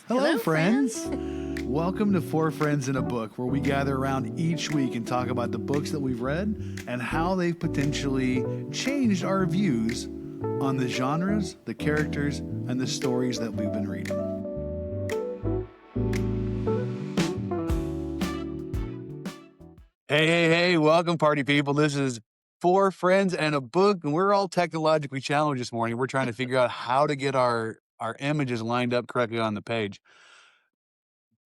Hello, friends. Welcome to Four Friends in a Book, where we gather around each week and talk about the books that we've read and how they've potentially changed our views on the genres, the characters, and the stories that we've been reading. Hey, welcome, party people. This is Four Friends and a Book, and we're all technologically challenged this morning. We're trying to figure out how to get our images lined up correctly on the page.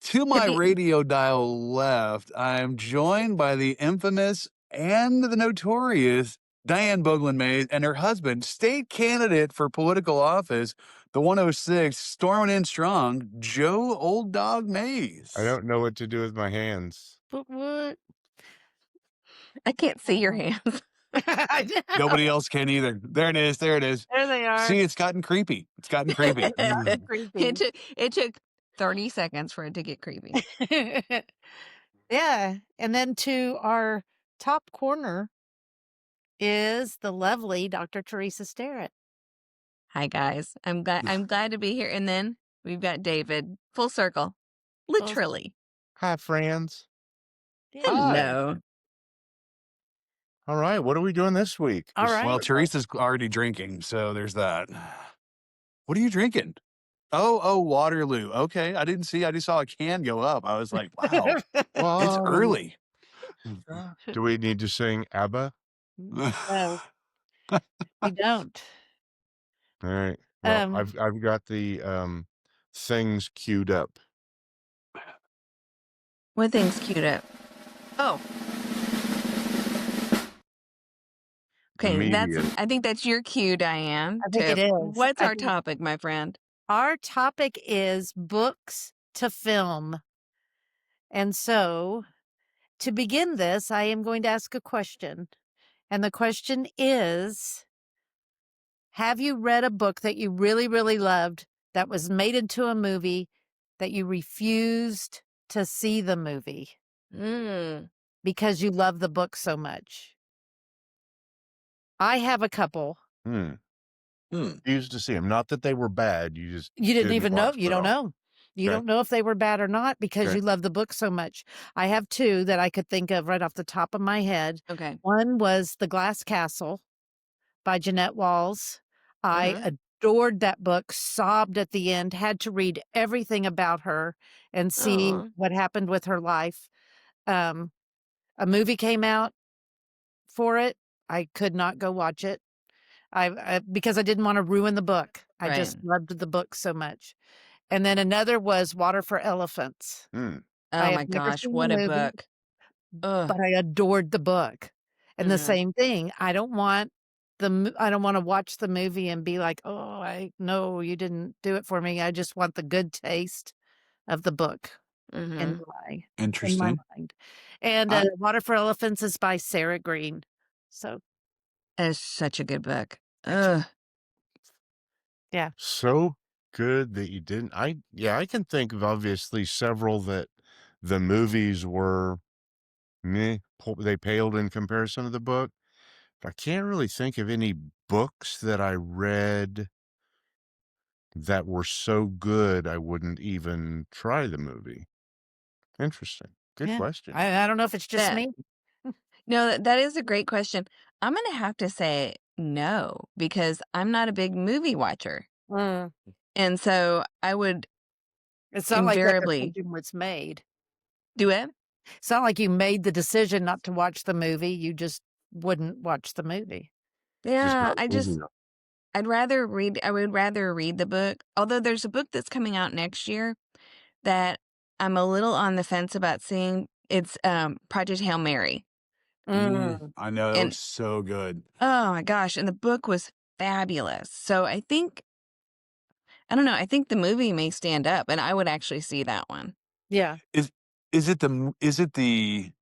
To my radio dial left, I'm joined by the infamous and the notorious Diane Boglin-Mays and her husband, state candidate for political office, the 106, storming in strong, Joe Old Dog Mays. I don't know what to do with my hands. What? I can't see your hands. Nobody else can either. There it is. There they are. See, it's gotten creepy. It took 30 seconds for it to get creepy. Yeah. And then to our top corner is the lovely Dr. Teresa Starrett. Hi guys. I'm glad to be here. And then we've got David. Full circle. Literally. Hi, friends. Hello. All right, what are we doing this week? All right. Well, Teresa's already drinking, so there's that. What are you drinking? Oh, Waterloo. Okay, I didn't see. I just saw a can go up. I was like, wow, it's early. Do we need to sing ABBA? No, we don't. All right. Well, I've got the things queued up. What thing's queued up? Oh. Okay, I think that's your cue, Diane. I think it is. What's our topic, my friend? Our topic is books to film. And so, to begin this, I am going to ask a question. And the question is, have you read a book that you really, really loved that was made into a movie that you refused to see the movie because you love the book so much? I have a couple. Used to see them. Not that they were bad. You didn't even know. You don't know. You don't know if they were bad or not because you love the book so much. I have two that I could think of right off the top of my head. Okay. One was The Glass Castle by Jeanette Walls. I adored that book, sobbed at the end, had to read everything about her and see what happened with her life. A movie came out for it. I could not go watch it. Because I didn't want to ruin the book. I just loved the book so much. And then another was Water for Elephants. Oh my gosh, what a book. But I adored the book. And the same thing, I don't want to watch the movie and be like, no, you didn't do it for me. I just want the good taste of the book in my mind. And Water for Elephants is by Sarah Green. So it's such a good book. Yeah. So good that you didn't. I can think of obviously several that the movies were meh, they paled in comparison to the book. But I can't really think of any books that I read that were so good I wouldn't even try the movie. Interesting. Good question. I don't know if it's just me. No, that is a great question. I'm going to have to say no, because I'm not a big movie watcher. And so I would It's not invariably like that decision was made. Do it? It's not like you made the decision not to watch the movie. You just wouldn't watch the movie. Yeah, I would rather read the book. Although there's a book that's coming out next year that I'm a little on the fence about seeing. It's Project Hail Mary. I know, that was so good. Oh my gosh, and the book was fabulous. So I think the movie may stand up, and I would actually see that one. Yeah. Is it the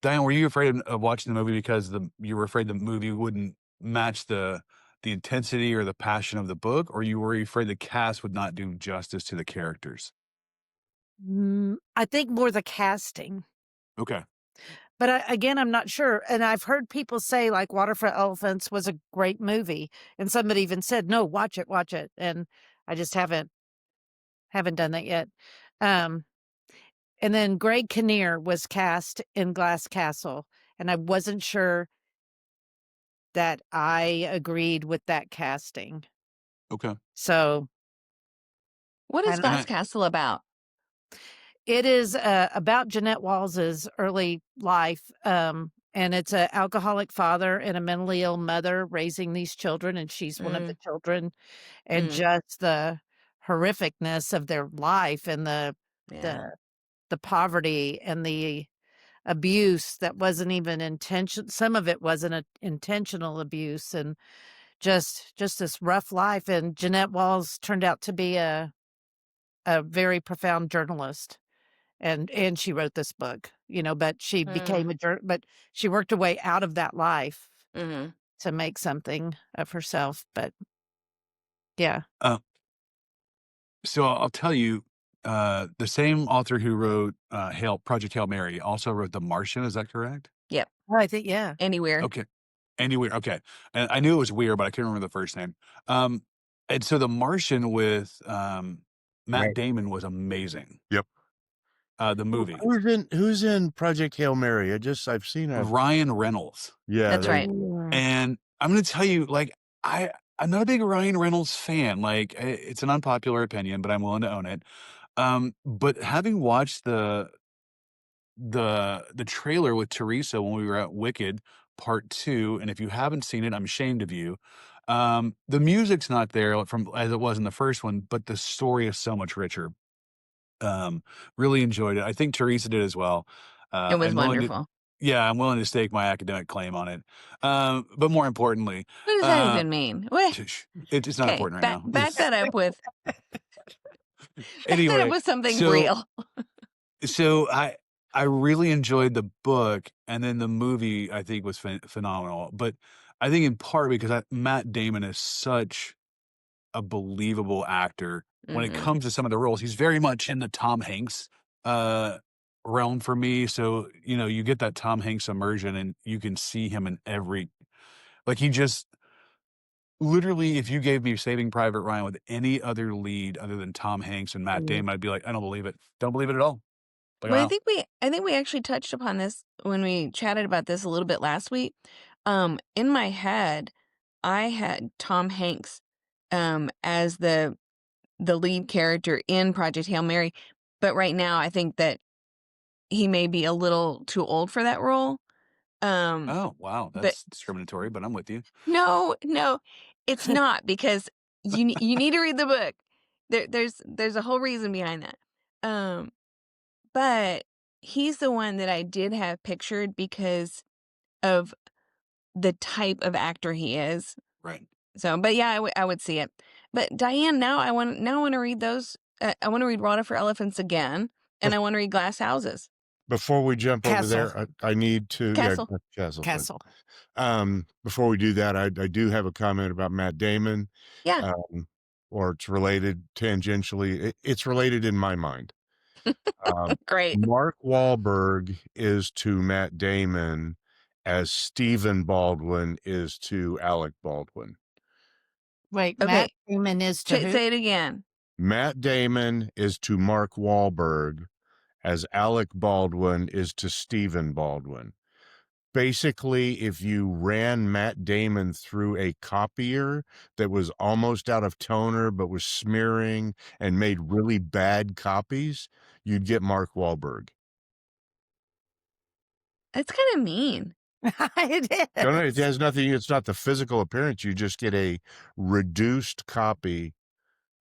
Diane, were you afraid of watching the movie because you were afraid the movie wouldn't match the intensity or the passion of the book, or you were afraid the cast would not do justice to the characters? I think more the casting. Okay. But again, I'm not sure. And I've heard people say like Water for Elephants was a great movie. And somebody even said, no, watch it. And I just haven't Haven't done that yet. And then Greg Kinnear was cast in Glass Castle, and I wasn't sure that I agreed with that casting. Okay. So What I is don't Glass Castle about? It is about Jeanette Walls's early life, and it's an alcoholic father and a mentally ill mother raising these children, and she's one of the children, and just the horrificness of their life and the poverty and the abuse that wasn't even some of it wasn't a intentional abuse, and just this rough life. And Jeanette Walls turned out to be a very profound journalist. And she wrote this book, but she became but she worked her way out of that life to make something of herself. But yeah. So I'll tell you, the same author who wrote Project Hail Mary also wrote The Martian. Is that correct? Yep. Oh, I think, yeah. Anywhere. Okay. Anywhere. Okay. And I knew it was weird, but I couldn't remember the first name. And so The Martian with Matt Damon was amazing. Yep. The movie. Who's in Project Hail Mary? I've seen Ryan Reynolds. Yeah, That's right. And I'm going to tell you, like, I'm not a big Ryan Reynolds fan. Like, it's an unpopular opinion, but I'm willing to own it. But having watched the trailer with Teresa when we were at Wicked Part 2, and if you haven't seen it, I'm ashamed of you. The music's not there from as it was in the first one, but the story is so much richer. Really enjoyed it. I think Teresa did as well. It was I'm willing wonderful. I'm willing to stake my academic claim on it. But more importantly, What does that even mean? What? It's not important right now. Back that up with Anyway, that up with something real. So I really enjoyed the book, and then the movie I think was phenomenal. But I think in part because Matt Damon is such a believable actor when it comes to some of the roles. He's very much in the Tom Hanks realm for me. So, you get that Tom Hanks immersion and you can see him in he just literally, if you gave me Saving Private Ryan with any other lead other than Tom Hanks and Matt Damon, I'd be like, I don't believe it. Don't believe it at all. Like, Well, wow. I think we actually touched upon this when we chatted about this a little bit last week. In my head, I had Tom Hanks as the lead character in Project Hail Mary, but right now I think that he may be a little too old for that role. Oh, wow. That's discriminatory, but I'm with you. No, it's not, because you need to read the book. There's a whole reason behind that. But he's the one that I did have pictured because of the type of actor he is. Right. So, but yeah, I would see it. But Diane, now I want to read those. I want to read Water for Elephants again, and I want to read Glass Houses. Before we jump over there, I need to Castle. Castle. Before we do that, I do have a comment about Matt Damon. Yeah. Or it's related tangentially. It's related in my mind. Great. Mark Wahlberg is to Matt Damon as Stephen Baldwin is to Alec Baldwin. Wait, Okay. Matt Damon is to who? Say it again. Matt Damon is to Mark Wahlberg as Alec Baldwin is to Stephen Baldwin. Basically, if you ran Matt Damon through a copier that was almost out of toner but was smearing and made really bad copies, you'd get Mark Wahlberg. That's kind of mean. It is. No, it has nothing. It's not the physical appearance. You just get a reduced copy,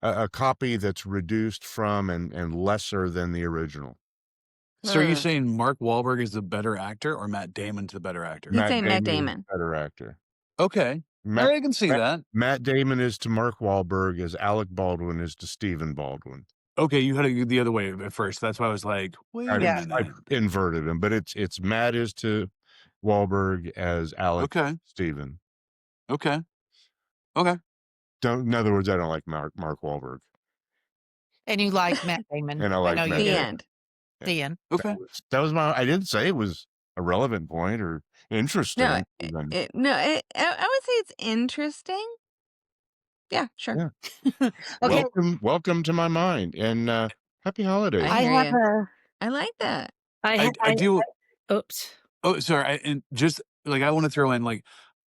a copy that's reduced from and lesser than the original. So are you saying Mark Wahlberg is the better actor or Matt Damon's the better actor? He's saying Matt Is the Damon. better actor. Okay. I can see that. Matt Damon is to Mark Wahlberg as Alec Baldwin is to Stephen Baldwin. Okay, you had it the other way at first. That's why I was like, wait a minute. I inverted him, but it's Matt is to Wahlberg as Alec Stephen. Okay. In other words, I don't like Mark Wahlberg. And you like Matt Damon. And I like Matt The Damon. end. Yeah. The end. Okay. That was I didn't say it was a relevant point or interesting. No, I would say it's interesting. Yeah, sure. Yeah. Okay. Welcome to my mind, and happy holidays. I I hear have ya. a I like that. I do. oops. Oh, sorry. And just like I want to throw in, like,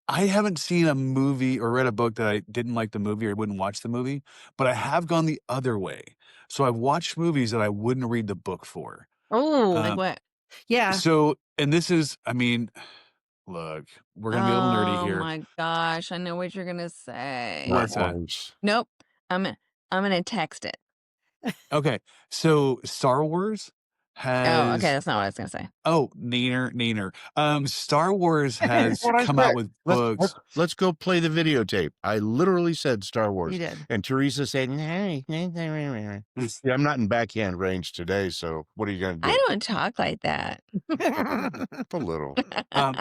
I haven't seen a movie or read a book that I didn't like the movie or wouldn't watch the movie, but I have gone the other way. So I've watched movies that I wouldn't read the book for. Oh, Like Um, what? yeah. so, and this is, I mean, look, we're gonna be a little nerdy Oh here. my gosh, I know what you're gonna say. Star What's that? Wars. Nope. I'm gonna text it. Okay, so Star Wars Oh, okay, has that's not what I was gonna say. neener. Star Wars That's has what I come said. out with books. Let's go play the videotape. I literally said Star Wars, You did. and Teresa said, yeah, I'm not in backhand range today, so what are you gonna I do? don't talk like that. A little. Um,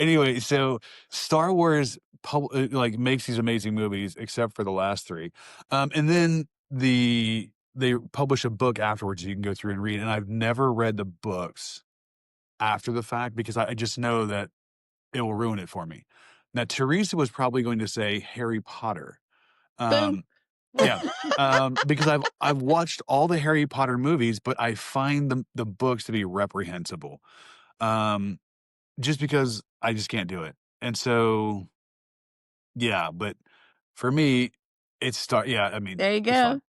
anyway, so Star Wars like makes these amazing movies, except for the last three, and then they publish a book afterwards you can go through and read. And I've never read the books after the fact because I just know that it will ruin it for me. Now, Teresa was probably going to say Harry Potter. Boom. Yeah. Because I've watched all the Harry Potter movies, but I find the books to be reprehensible. Just because I just can't do it. And so, yeah, but for me, I mean, There you it's go. fine.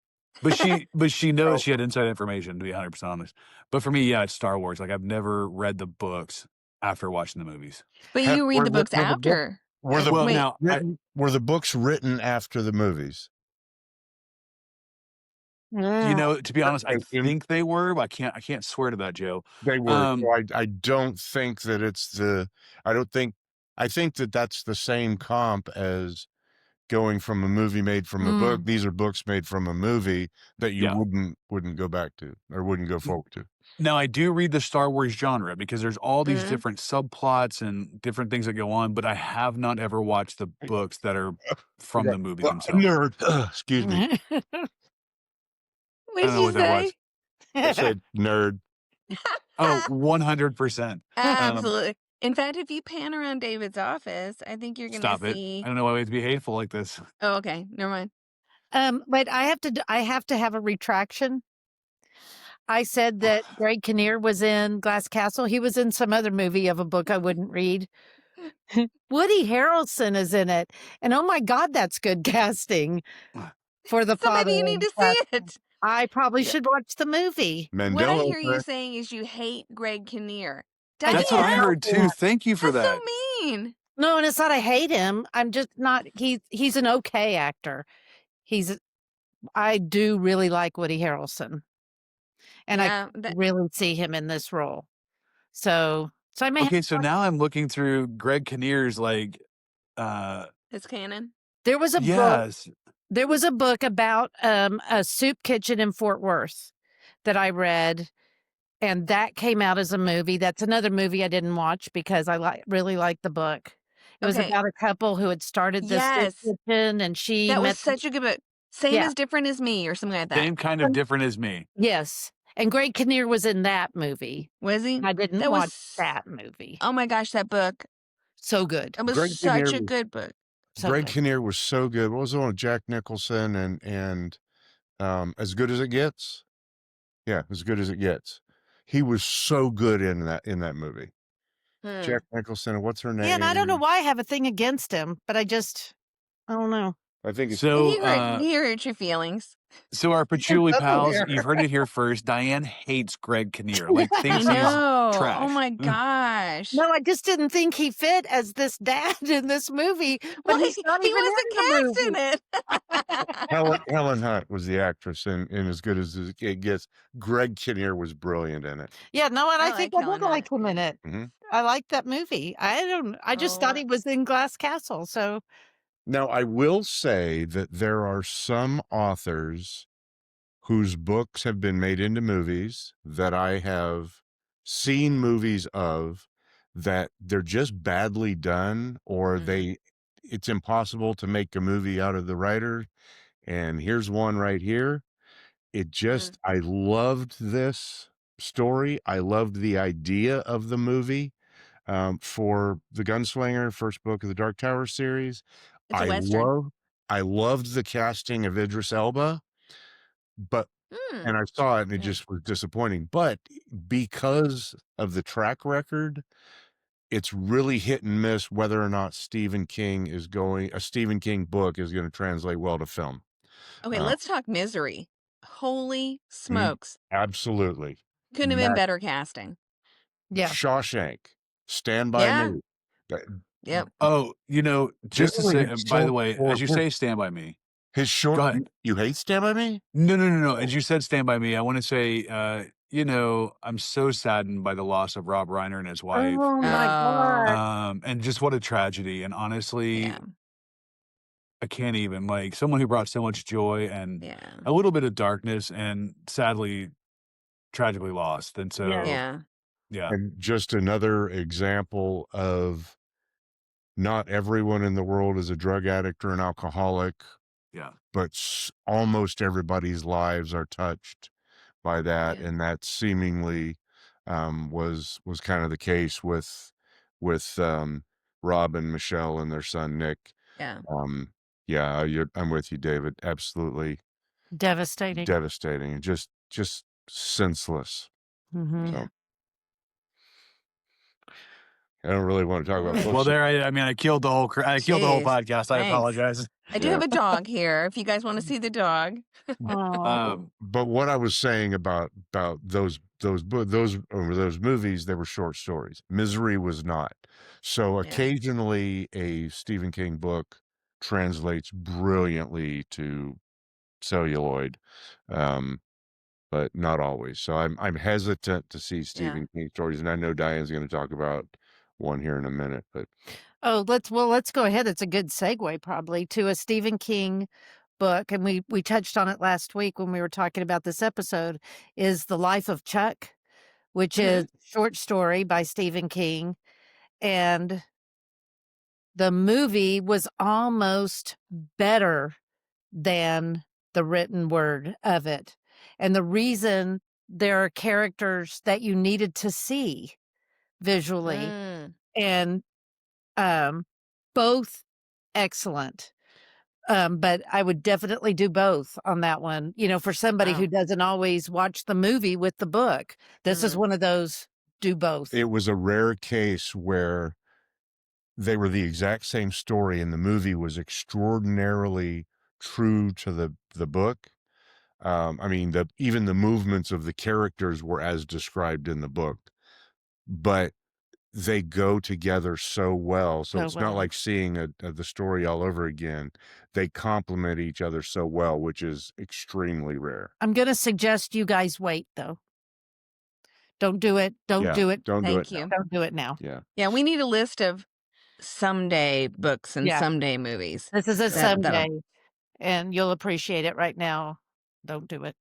But she knows Well, she had inside information, to be 100% honest. But for me, yeah, it's Star Wars. Like, I've never read the books after watching the movies. But you read the books were the book after. were the Well, books Wait, now were the books written after the movies? to be honest, I And think they were, but I can't swear to that, Joe. they were. So Um, I don't think that it's the. I think that that's the same comp as going from a movie made from a book. These are books made from a movie that you yeah. wouldn't go back to or wouldn't go forward to. Now I do read the Star Wars genre because there's all these Mhm. different subplots and different things that go on, but I have not ever watched the books that are from the movies themselves. Nerd. Excuse me. What I did don't know you what that was. say? I said nerd. Oh, 100%. Absolutely. In fact, if you pan around David's office, I think you're gonna Stop it. see. I don't know why we have to be hateful like this. Oh, okay. Never mind. But I have to have a retraction. I said that Greg Kinnear was in Glass Castle. He was in some other movie of a book I wouldn't read. Woody Harrelson is in it. And oh my God, that's good casting for the So father. maybe you need to see it. I probably Yeah. should watch the movie. What I Mandela hear you effect. saying is you hate Greg Kinnear. That's what I Diane, heard too. Thank you for that's that. so mean. No, and it's not I hate him. I'm just not he's an okay actor. I do really like Woody Harrelson. And Yeah, I really see him in this role. So I may Okay, so now I'm looking through Greg Kinnear's like his canon. there was a book. yes. There was a book about a soup kitchen in Fort Worth that I read, and that came out as a movie. That's another movie I didn't watch because I really liked the book. It was Okay. about a couple who had started this soup Yes. kitchen, and she That was met such a good book. Same Yeah. as Different as Me or something like that. Same kind of different as me. Yes, and Greg Kinnear was in that movie. Was he? I didn't That watch was that movie. Oh my gosh, that book. So good. It was Greg such Kinnear a good book. So Greg good. Kinnear was so good. What was the one with Jack Nicholson and As Good as It Gets? Yeah, As Good as It Gets. He was so good in that movie. Jack Nicholson, and what's her name? Yeah, and I don't know why I have a thing against him, but I don't know. I think it's So He hurt your feelings. So our patchouli Doesn't pals, matter. you've heard it here first. Diane hates Greg Kinnear. Like I thinks he's know. trash. Oh my gosh. No, I just didn't think he fit as this dad in this movie. But Well, he's not he even wasn't in the cast in movie. it. Helen Hunt was the actress in As Good as It Gets. Greg Kinnear was brilliant in it. Yeah, no, and I I think like I Helen did like him in it. Mhm. I liked that movie. I just thought Oh. he was in Glass Castle. So Now, I will say that there are some authors whose books have been made into movies that I have seen movies of that they're just badly done, or it's impossible to make a movie out of the writer. And here's one right here. I loved this story. I loved the idea of the movie. For The Gunslinger, first book of the Dark Tower series, It's a I Western. loved the casting of Idris Elba, but and I saw it and it Yeah. just was disappointing. But because of the track record, it's really hit and miss whether or not a Stephen King book is going to translate well to film. Okay, let's talk Misery. Holy smokes. Absolutely. Couldn't have been better casting. Yeah. Shawshank, Stand By Yeah. Me. Yep. Oh, just to Generally, say, his by the short way, as you say, Stand By Me. his short. Go ahead. You hate Stand By Me? No. As you said, Stand By Me, I want to say, I'm so saddened by the loss of Rob Reiner and his wife. Oh my God. And just what a tragedy. And honestly, Yeah. I can't even, like, someone who brought so much joy and Yeah. a little bit of darkness and sadly, tragically lost. And so, Yeah. yeah. And just another example of not everyone in the world is a drug addict or an alcoholic. Yeah. But almost everybody's lives are touched by that. Yeah. And that seemingly was kind of the case with Rob and Michelle and their son, Nick. Yeah. I'm with you, David. Absolutely Devastating. devastating and just senseless. Mhm. So I don't really want to talk about books. Well, there, I killed the whole, Jeez. podcast. I Thanks. apologize. I do have a dog here if you guys want to see the dog. Aw. But what I was saying about those movies, they were short stories. Misery was not. So Yeah. occasionally a Stephen King book translates brilliantly to celluloid, but not always. So I'm hesitant to see Stephen King stories, and I know Diane's going to talk about one here in a minute. But let's go ahead. It's a good segue probably to a Stephen King book, and we touched on it last week when we were talking about this episode, is The Life of Chuck, which is a short story by Stephen King. And the movie was almost better than the written word of it. And the reason, there are characters that you needed to see visually, and both excellent. But I would definitely do both on that one. For somebody who doesn't always watch the movie with the book, this is one of those, do both. it was a rare case where they were the exact same story and the movie was extraordinarily true to the book. Even the movements of the characters were as described in the book, but they go together so well. So it's not like seeing the story all over again. They complement each other so well, which is extremely rare. I'm going to suggest you guys wait, though. Don't do it. Don't do it. Don't do it. Thank you. Don't do it now. Yeah. Yeah, we need a list of someday books and someday movies. This is a That'll- someday, and you'll appreciate it. Right now, don't do it.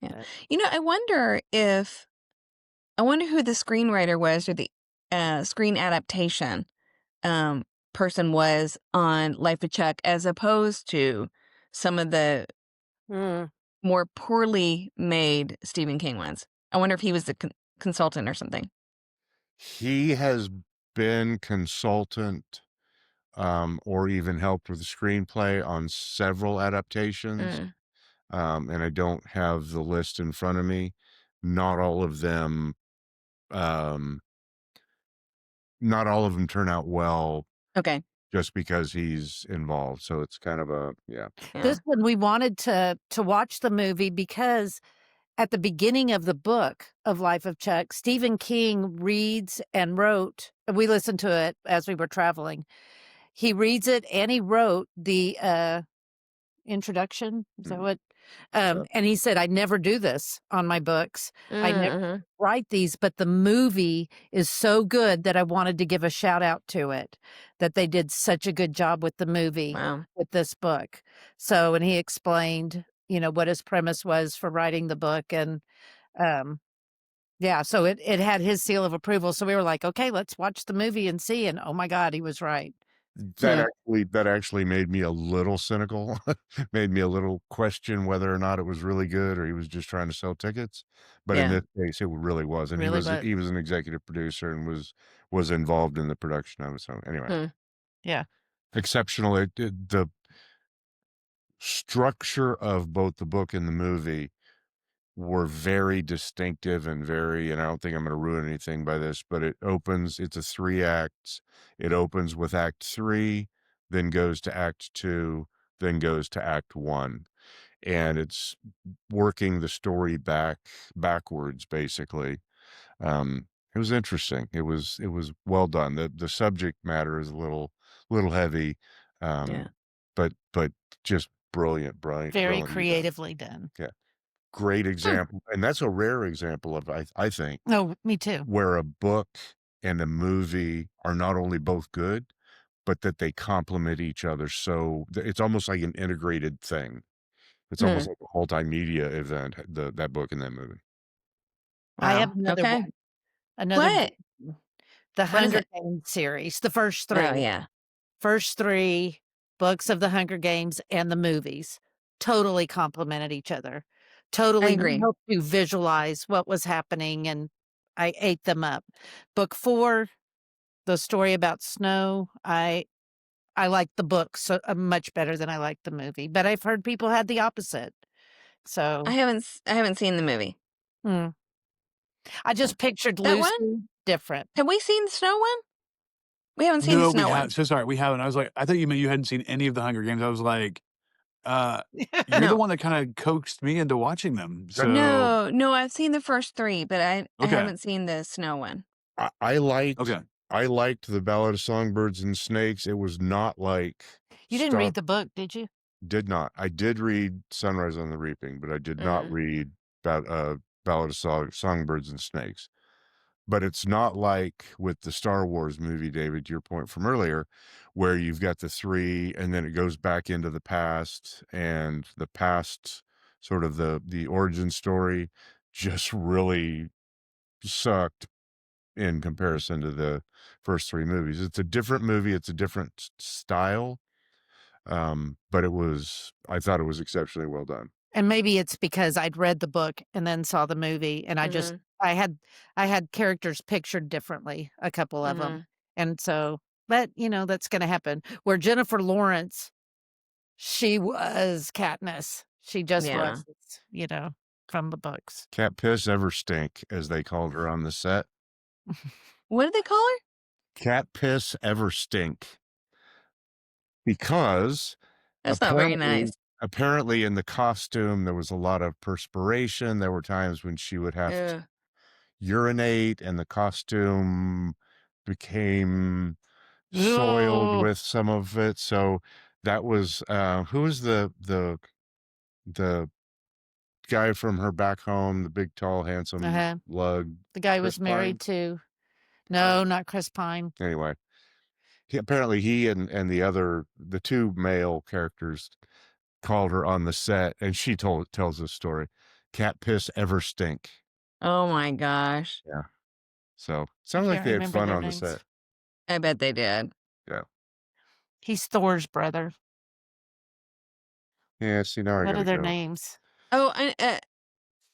Yeah. I wonder who the screenwriter was, or the screen adaptation person was on Life of Chuck, as opposed to some of the more poorly made Stephen King ones. I wonder if he was the consultant or something. He has been consultant or even helped with the screenplay on several adaptations. And I don't have the list in front of me. Not all of them turn out well. Okay. Just because he's involved. So it's kind of This one, we wanted to watch the movie because at the beginning of the book of Life of Chuck, Stephen King reads and wrote, and we listened to it as we were traveling. He reads it and he wrote the introduction. Is that what? And he said, I never do this on my books. I never write these, but the movie is so good that I wanted to give a shout out to it, that they did such a good job with the movie with this book. So, and he explained, what his premise was for writing the book. And so it had his seal of approval. So we were like, okay, let's watch the movie and see. And oh my God, he was right. that actually made me a little cynical, made me a little question whether or not it was really good or he was just trying to sell tickets. But in this case, it really was. And he was an executive producer and was involved in the production of it. So anyway. Yeah. exceptional. The structure of both the book and the movie were very distinctive and I don't think I'm going to ruin anything by this, but it's a 3 acts. It opens with act 3, then goes to act 2, then goes to act 1. And it's working the story backwards, basically. It was interesting. It was well done. The subject matter is a little heavy, Yeah. but just brilliant, Very brilliantly done. creatively done. Yeah. Great example. And that's a rare example of, I think, Oh, me too. where a book and a movie are not only both good, but that they complement each other. So it's almost like an integrated thing. It's almost like a multimedia event, that book and that movie. I have Wow. another Okay. one. Another What? good- the What is Hunger it? Games series, the first 3. Oh, yeah. First 3 books of the Hunger Games and the movies totally complemented each other. I Totally agree. helped you visualize what was happening, and I ate them up. Book 4, the story about snow, I liked the book so much better than I liked the movie, but I've heard people had the opposite. So I haven't seen the movie. I just pictured That one? Lucy different. Have we seen the snow one? We haven't seen the No, we snow one. have. So sorry, we haven't. I was like, I thought you meant you hadn't seen any of the Hunger Games. I was like, you're the No. one that kind of coaxed me into watching them. So No, I've seen the first 3, but I Okay. haven't seen the snow one. I liked Okay. the Ballad of Songbirds and Snakes. It was not like You didn't read the book, did you? Did not. I did read Sunrise on the Reaping, but I did not read Ballad of Songbirds and Snakes. But it's not like with the Star Wars movie, David, to your point from earlier, where you've got the 3 and then it goes back into the past, and the past sort of the origin story just really sucked in comparison to the first 3 movies. It's a different movie. It's a different style. But I thought it was exceptionally well done. And maybe it's because I'd read the book and then saw the movie, and I had characters pictured differently, a couple of them. And so, but that's going to happen. Where Jennifer Lawrence, she was Katniss. She just Yeah. was, from the books. Cat piss ever stink, as they called her on the set. What did they call her? Cat piss ever stink. Because That's not very nice. apparently in the costume, there was a lot of perspiration. There were times when she would have to urinate, and the costume became soiled with some of it. So that was, who was the guy from her back home, the big, tall, handsome lug? The guy Chris was married to, no, not Chris Pine. Anyway, apparently he and the 2 male characters called her on the set, and she tells this story. Cat piss ever stink. Oh my gosh. Yeah. So sounds like they had fun on the set. I bet they did. Yeah. He's Thor's brother. Yeah, see, now I What gotta are their go. names? Oh,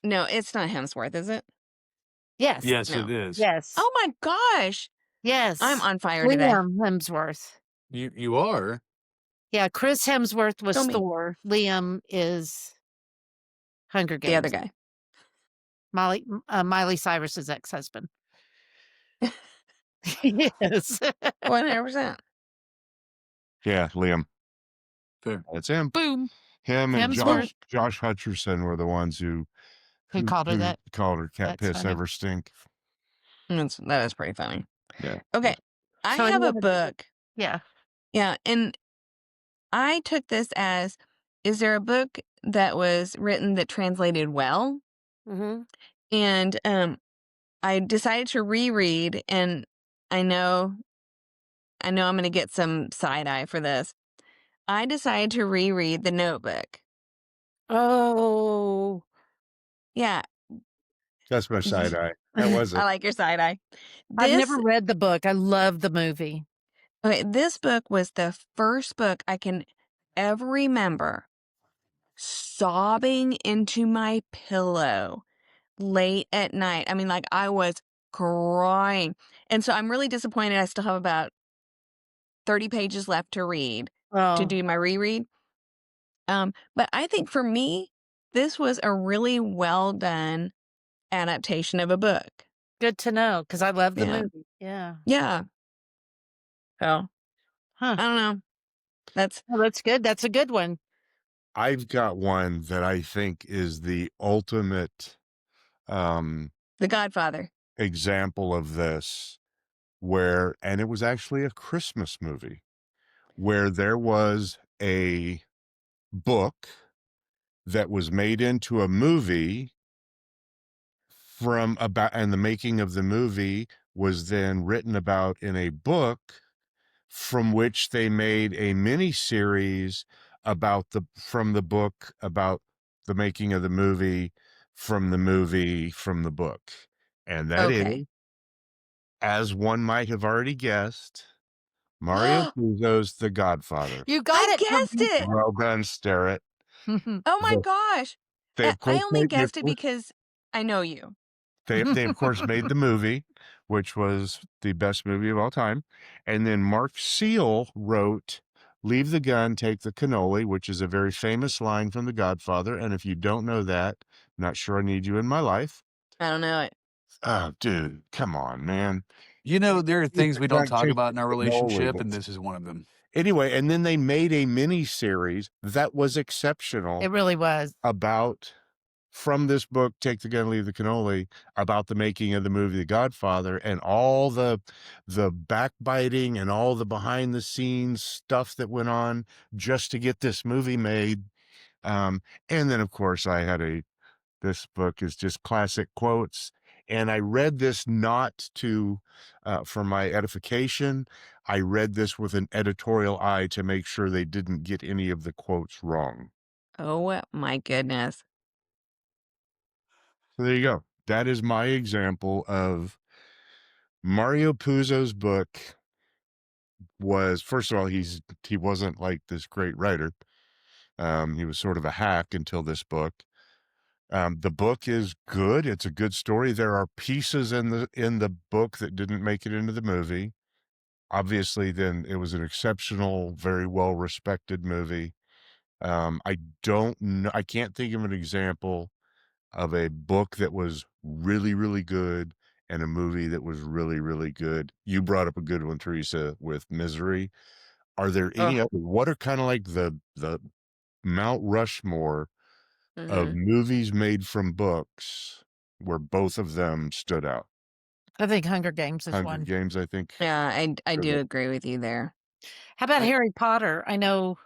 no, it's not Hemsworth, is it? Yes. Yes, No. it is. Yes. Oh my gosh. Yes. I'm on fire today. Liam Hemsworth. You are? Yeah, Chris Hemsworth was Show me. Thor. Liam is Hunger Games. The other guy. Miley Cyrus's ex-husband. Yes. 100%. Yeah, Liam. Fair. That's him. Boom. Him and Hemsworth. Josh Hutcherson were the ones who called her that. Called her cat That's piss funny. ever stink. That is pretty funny. Yeah. Okay. I So have a another- book. Yeah. Yeah. And I took this as, is there a book that was written that translated well? Mm-hmm. And I decided to reread, and I know I'm going to get some side eye for this. I decided to reread The Notebook. Oh. Yeah. That's my side eye. That was I it. like your side eye. I've never read the book. I love the movie. Okay, this book was the first book I can ever remember sobbing into my pillow late at night. I mean, like, I was crying. And so I'm really disappointed I still have about 30 pages left to read to Oh, do my reread. But I think for me, this was a really well done adaptation of a book. good to know because I love the Yeah. movie. Yeah. Yeah. So, Huh. I don't know. That's Well, that's good. That's a good one. I've got one that I think is the ultimate The Godfather. example of this, where, and it was actually a Christmas movie, where there was a book that was made into a movie from about, and the making of the movie was then written about in a book from which they made a mini series about from the book about the making of the movie from the book. And that is, Okay. as one might have already guessed, Mario Puzo's The Godfather. You got I it. guessed it. Well done, Starrett. Oh my gosh. They of I course only made, guessed it because I know you. they of course made the movie, which was the best movie of all time. And then Mark Seal wrote Leave the Gun, Take the Cannoli, which is a very famous line from The Godfather. And if you don't know that, not sure I need you in my life. I don't know it. Oh, dude, come on, man. You know, there are Leave things the we don't gun, talk take about in our the cannoli. relationship, and this is one of them. Anyway, and then they made a mini series that was exceptional It really was. about, from this book, Take the Gun, Leave the Cannoli, about the making of the movie The Godfather and all the backbiting and all the behind the scenes stuff that went on just to get this movie made. And then of course this book is just classic quotes. And I read this not to, for my edification. I read this with an editorial eye to make sure they didn't get any of the quotes wrong. Oh my goodness. So there you go. That is my example of Mario Puzo's book. Was, first of all, he wasn't like this great writer. He was sort of a hack until this book. The book is good. It's a good story. There are pieces in the book that didn't make it into the movie. Obviously, then it was an exceptional, very well respected movie. I don't know. I can't think of an example of a book that was really, really good and a movie that was really, really good. You brought up a good one, Teresa, with Misery. Are there any Oh. other, what are kind of like the Mount Rushmore of Mhm. movies made from books where both of them stood out? I think Hunger Games is Hunger one. Games, I think. Yeah, I Sure do that- agree with you there. How about I- Harry Potter? I know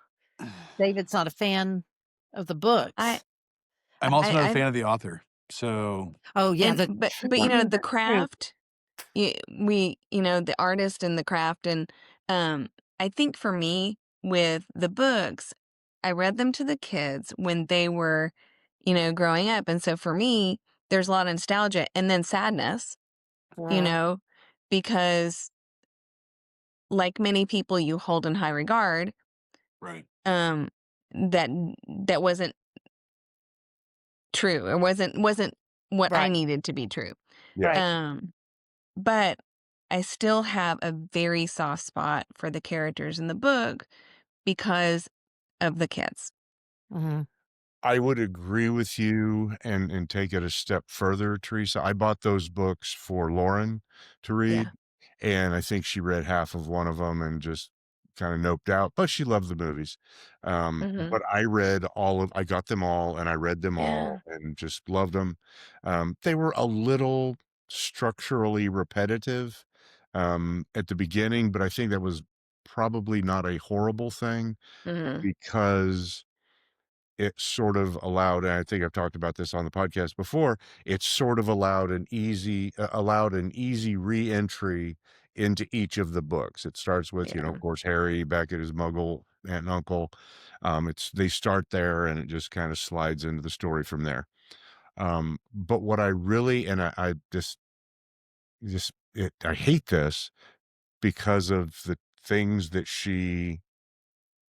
David's not a fan of the I books. I'm also not a I fan of the author. So Oh, yeah, and the but you know, the that's true. craft, the artist and the craft and I think for me with the books, I read them to the kids when they were, growing up. And so for me, there's a lot of nostalgia and then sadness, you Yeah. know, because like many people you hold in high regard, right. um, that that wasn't true or wasn't what I Right, needed to be true. Yeah. right. Um, but I still have a very soft spot for the characters in the book because of the kids. Mhm. I would agree with you and take it a step further, Teresa. I bought those books for Lauren to read, Yeah. and I think she read half of one of them and just kind of noped out, but she loved the movies. Mhm. But I got them all and I read them Yeah. all and just loved them. They were a little structurally repetitive at the beginning, but I think that was probably not a horrible thing Mhm. because it sort of allowed, and I think I've talked about this on the podcast before, it sort of allowed an easy re-entry into each of the books. It starts with, Yeah. of course, Harry back at his Muggle aunt and uncle. They start there and it just kind of slides into the story from there. But what I really, and I I hate this because of the things that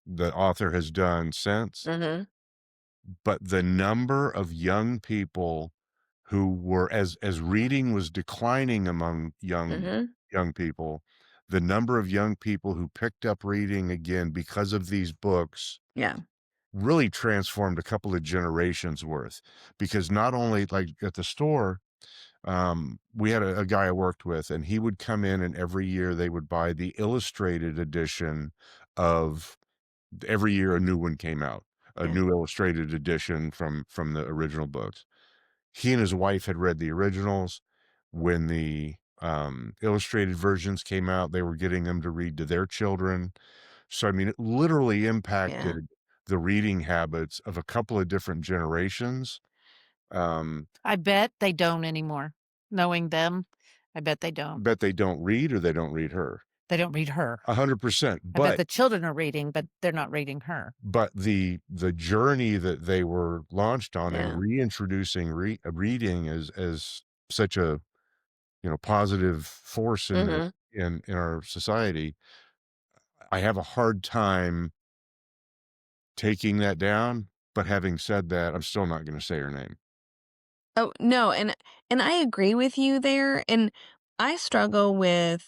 the author has done since, Mhm. but the number of young people who were, as reading was declining among Mhm. young people, the number of young people who picked up reading again because of these books Yeah. really transformed a couple of generations worth. Because not only like at the store, we had a guy I worked with, and he would come in, and every year they would buy the illustrated edition of every year a new one came out, a Yeah. new illustrated edition from the original books. He and his wife had read the originals. When the illustrated versions came out, they were getting them to read to their children. So I mean, it literally Yeah. impacted the reading habits of a couple of different generations. I bet they don't anymore. Knowing them, I bet they don't. Bet they don't read, or they don't read her. They don't read her. 100%. I bet the But children are reading, but they're not reading her. the journey that they were launched on, Yeah. and reintroducing reading as such a, you know, positive force in the in our society, I have a hard time taking that down. But having said that, I'm still not gonna say her name. Oh, no, and I agree with you there, and I struggle with,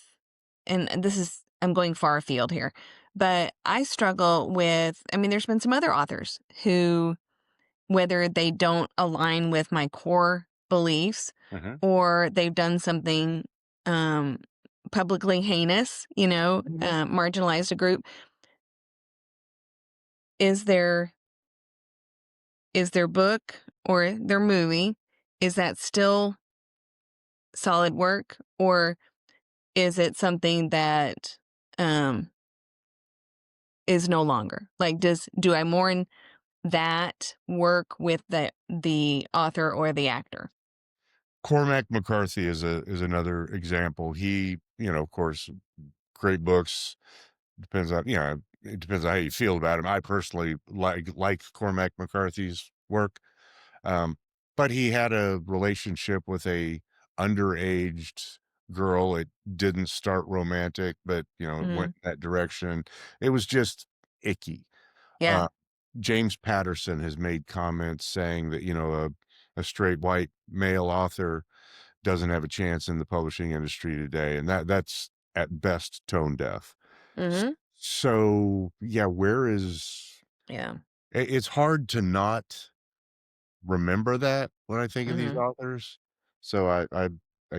and this is, I'm going far afield here, but I struggle with, I mean, there's been some other authors who, whether they don't align with my core beliefs Mhm. or they've done something um publicly heinous, marginalized a group, is their book or their movie, is that still solid work, or is it something that um is no longer? Like, do I mourn that work with the author or the actor? Cormac McCarthy is another example. He, you know, of course, great books. Depends on, you know, it depends on how you feel about him. I personally like Cormac McCarthy's work. Um, but he had a relationship with a underaged girl. It didn't start romantic, but you know, it went Mm, in that direction. It was just icky. yeah. Uh, James Patterson has made comments saying that, you know, a straight white male author doesn't have a chance in the publishing industry today, and that's at best tone deaf. S- Mm-hmm. So yeah, where is Yeah. it's hard to not remember that when I think of these Mm-hmm. authors. So I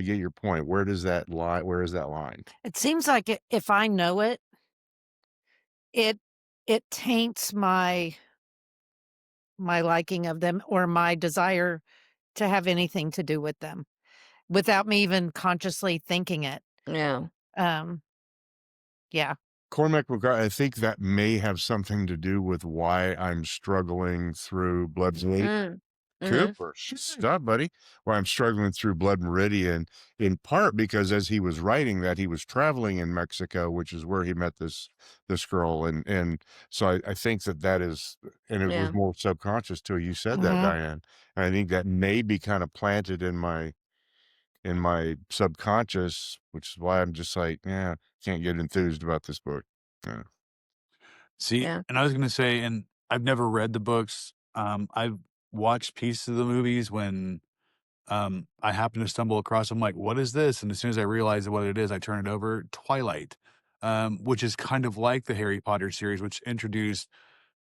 get your point. Where does that lie? Where is that line? It seems like if I know it, it it taints my liking of them or my desire to have anything to do with them without me even consciously thinking it. Yeah. Um, yeah. Cormac McCarthy, I think that may have something to do with why I'm struggling through Blood Meridian. Mm. Mm-hmm. Cooper, stop, buddy. Why I'm struggling through Blood Meridian, in part because as he was writing that, he was traveling in Mexico, which is where he met this girl, and so I think that is, and it was Yeah. more subconscious till you said that, Mhm. Diane. And I think that may be kind of planted in my subconscious, which is why I'm just like, yeah, can't get enthused about this book. Yeah. See, Yeah. and I was gonna say, and I've never read the books. I've watched pieces of the movies when I happen to stumble across. I'm like, what is this? And as soon as I realize what it is, I turn it over. Twilight, which is kind of like the Harry Potter series, which introduced,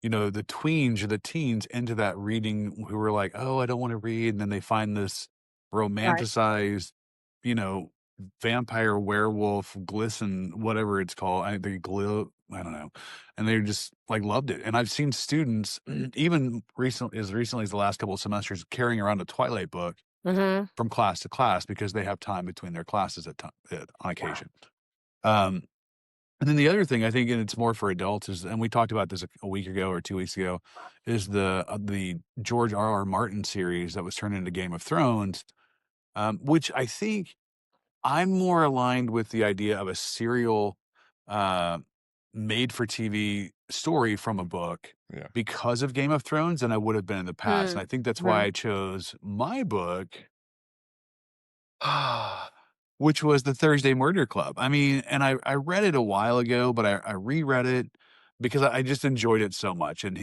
you know, the tweens or the teens into that reading, who were like, oh, I don't want to read. And then they find this Right. romanticized, you know, vampire, werewolf, glisten, whatever it's called. They glow, I don't know. And they just like loved it. And I've seen students, even recently as the last couple of semesters, carrying around a Twilight book Mm-hmm. from class to class because they have time between their classes on occasion. Um, and then the other thing I think, and it's more for adults, is, and we talked about this a week ago or 2 weeks ago, is the George R.R. Martin series that was turned into Game of Thrones, which I think I'm more aligned with the idea of a serial, uh, made for TV story from a book Yeah. because of Game of Thrones than I would have been in the past. And I think that's why Mm-hmm. I chose my book, which was the Thursday Murder Club. I mean, and I read it a while ago, but I reread it because I just enjoyed it so much. And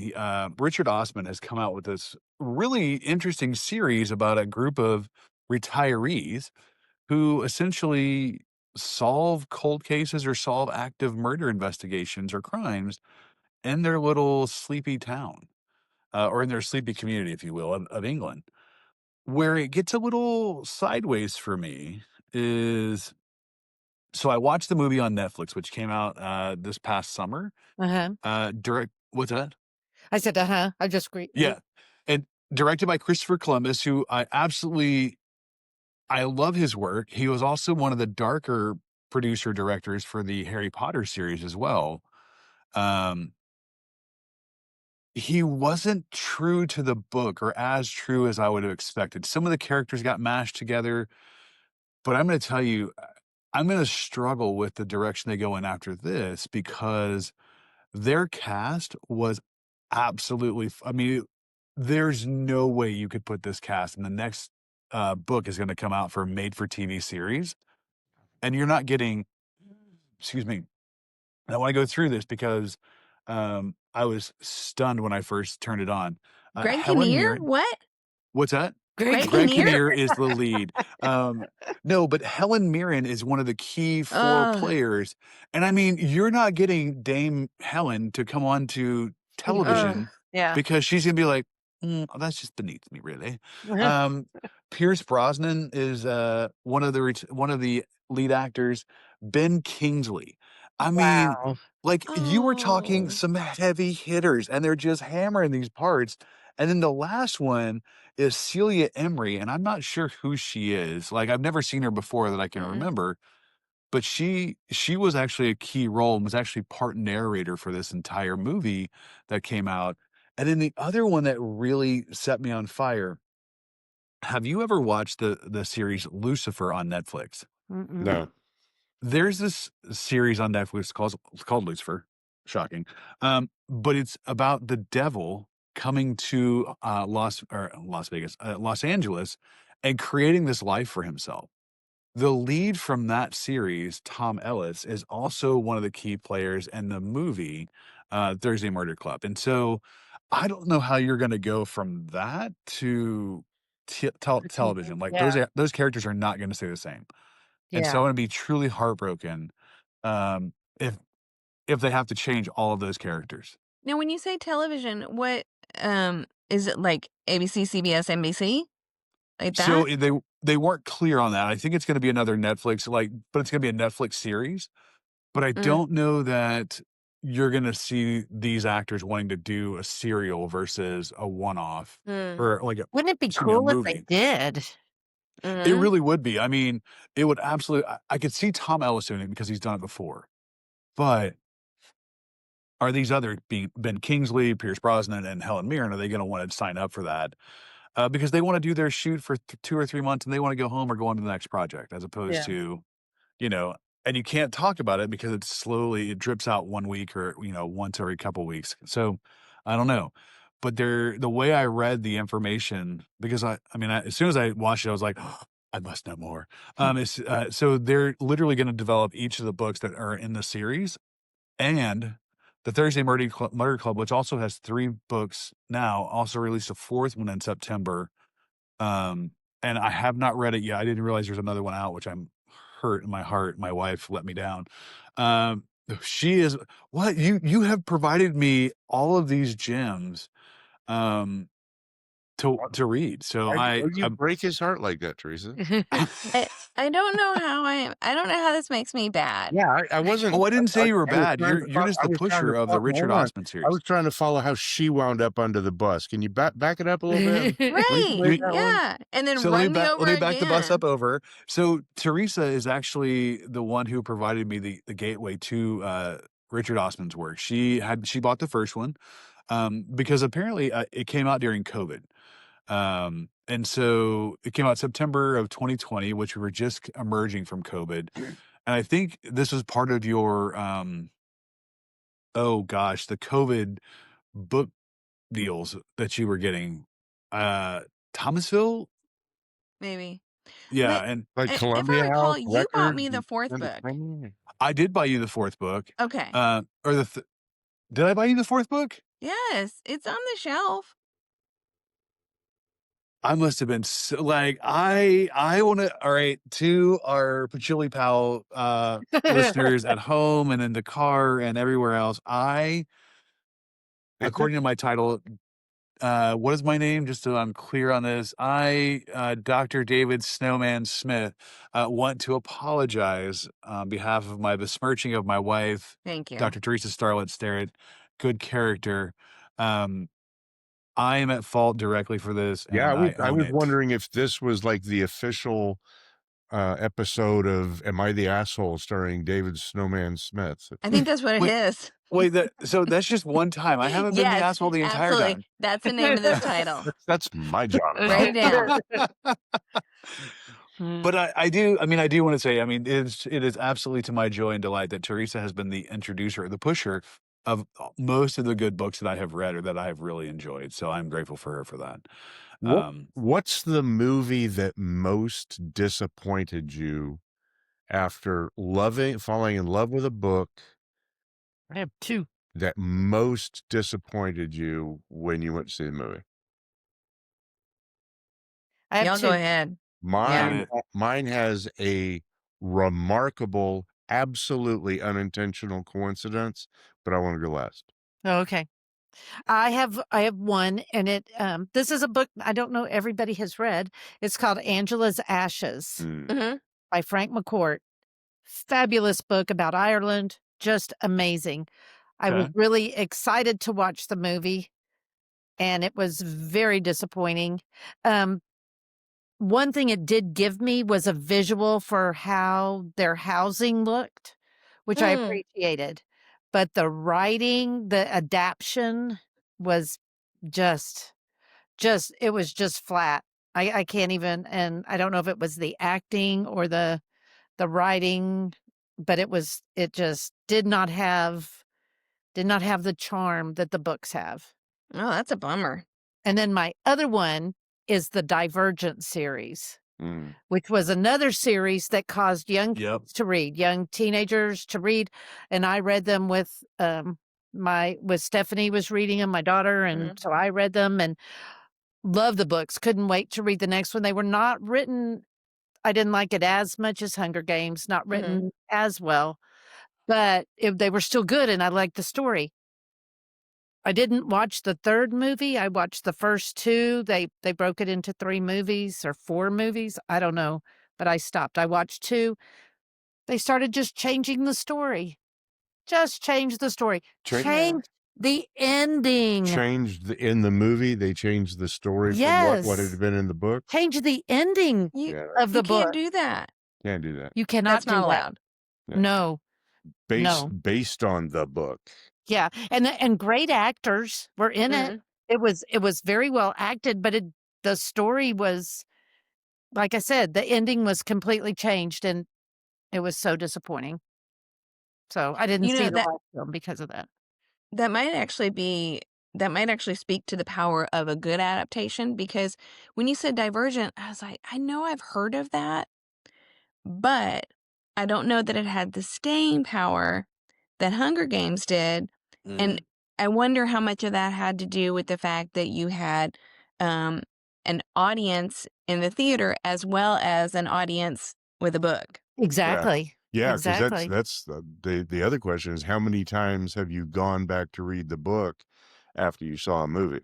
Richard Osman has come out with this really interesting series about a group of retirees who essentially solve cold cases or solve active murder investigations or crimes in their little sleepy town, or in their sleepy community, if you will, of England. Where it gets a little sideways for me is, so I watched the movie on Netflix, which came out this past summer. What's that? I said, I just agree. Yeah. And directed by Christopher Columbus, who I love his work. He was also one of the darker producer directors for the Harry Potter series as well. He wasn't true to the book, or as true as I would have expected. Some of the characters got mashed together, but I'm going to tell you, I'm going to struggle with the direction they go in after this, because their cast was absolutely, I mean, there's no way you could put this cast, and the next book is going to come out for a made-for-TV series, and you're not getting, excuse me, I want to go through this because I was stunned when I first turned it on. Greg Helen Kinnear? Mirren. What? What's that? Greg Greg Kinnear? Kinnear is the lead. No, but Helen Mirren is one of the key 4 players. And I mean, you're not getting Dame Helen to come on to television Yeah. because she's going to be like, that's just beneath me, really. Pierce Brosnan is one of the lead actors. Ben Kingsley. I mean, Wow. like, you were talking Oh. some heavy hitters, and they're just hammering these parts. And then the last one is Celia Emery, and I'm not sure who she is. Like, I've never seen her before that I can remember, but she was actually a key role and was actually part narrator for this entire movie that came out. And then the other one that really set me on fire, have you ever watched the series Lucifer on Netflix? No. There's this series on Netflix called Lucifer. Shocking. But it's about the devil coming to Los Angeles, and creating this life for himself. The lead from that series, Tom Ellis, is also one of the key players in the movie Thursday Murder Club. And so I don't know how you're going to go from that to television. Like, those characters are not going to stay the same. And so I'm Yeah. going to be truly heartbroken um, if they have to change all of those characters. Now, when you say television, what is it, like ABC, CBS, NBC? Like that? So they weren't clear on that. I think it's going to be another Netflix, but it's going to be a Netflix series. But I don't know that you're going to see these actors wanting to do a serial versus a one-off, or like Wouldn't it be a cool if they movie. did? It really would be. I mean, it would absolutely. I could see Tom Ellis doing it because he's done it before. But are these other Ben Kingsley, Pierce Brosnan, and Helen Mirren, are they going to want to sign up for that? Because they want to do their shoot for 2 or 3 months, and they want to go home or go on to the next project, as opposed to, and you can't talk about it because it drips out 1 week, or, once every couple weeks. So I don't know. But the way I read the information, because as soon as I watched it, I was like, "Oh, I must know more." So they're literally going to develop each of the books that are in the series, and the Thursday Murder Club, which also has 3 books now, also released a 4th one in September. And I have not read it yet. I didn't realize there's another one out, which I'm hurt in my heart. My wife let me down. She is what you have provided me all of these gems to read. So Why you break his heart like that, Teresa? I don't know how this makes me bad. Yeah, I wasn't. Oh, I didn't say you were bad. You're just the pusher of the Richard Osman series. I was trying to follow how she wound up under the bus. Can you back it up a little bit? Right. Yeah. And then run me over let me back the bus again. up over. So Teresa is actually the one who provided me the gateway to Richard Osman's work. She bought the first one because apparently it came out during COVID. And so it came out September of 2020, which we were just emerging from COVID. And I think this was part of your, the COVID book deals that you were getting. Thomasville? Maybe. Yeah. But And Like if Columbia I recall, House, you bought Record, me the 4th and book. I did buy you the 4th book. Okay. Did I buy you the 4th book? Yes, it's on the shelf. I must have been so, like, I wanna all right, to our Patchouli Pal, listeners at home and in the car and everywhere else, according to my title, what is my name? Just so I'm clear on this. Dr. David Snowman Smith, want to apologize on behalf of my besmirching of my wife, Thank you. Dr. Teresa Starlet Starrett, good character. Um, I am at fault directly for this, Yeah, and I I own was it. wondering if this was like the official episode of Am I the Asshole starring David Snowman Smith. I think that's what it Wait, is. wait, so that's just one time. I haven't been the Yes, asshole the entire absolutely. time. That's the name of this title. That's my job. Write it down. But I do want to say, I mean, it is absolutely to my joy and delight that Teresa has been the introducer, the pusher of most of the good books that I have read or that I have really enjoyed. So I'm grateful for her for that. What's the movie that most disappointed you after falling in love with a book? I have 2. That most disappointed you when you went to see the movie? I have Y'all 2. go ahead. Mine has a remarkable, absolutely unintentional coincidence, but I want to go last. Oh, okay. I have one, and it this is a book I don't know everybody has read. It's called Angela's Ashes by Frank McCourt. Fabulous book about Ireland, just amazing. I was really excited to watch the movie, and it was very disappointing. One thing it did give me was a visual for how their housing looked, which I appreciated. But the writing, the adaptation was just it was just flat. I can't even, and I don't know if it was the acting or the writing, but it just did not have the charm that the books have. Oh, that's a bummer. And then my other one is the Divergent series, which was another series that caused young kids to read, young teenagers to read. And I read them with Stephanie was reading them, my daughter. And so I read them and loved the books. Couldn't wait to read the next one. They were not written. I didn't like it as much as Hunger Games, not written as well, but they were still good. And I liked the story. I didn't watch the third movie. I watched the first 2. They broke it into 3 movies or 4 movies. I don't know, but I stopped. I watched 2. They started just changing the story. Just change the story. Change the ending. In the movie, they changed the story from what had been in the book. Change the ending of the book. You can't do that. Can't do that. You cannot That's not allowed. Yeah. No. Based on the book. Yeah, and great actors were in it. It was very well acted, but the story was, like I said, the ending was completely changed, and it was so disappointing. So I didn't see the last film because of that. That might actually speak to the power of a good adaptation, because when you said Divergent, I was like, I know I've heard of that, but I don't know that it had the staying power that Hunger Games did. And I wonder how much of that had to do with the fact that you had an audience in the theater as well as an audience with a book. Exactly. Yeah, because exactly. that's the other question is how many times have you gone back to read the book after you saw a movie?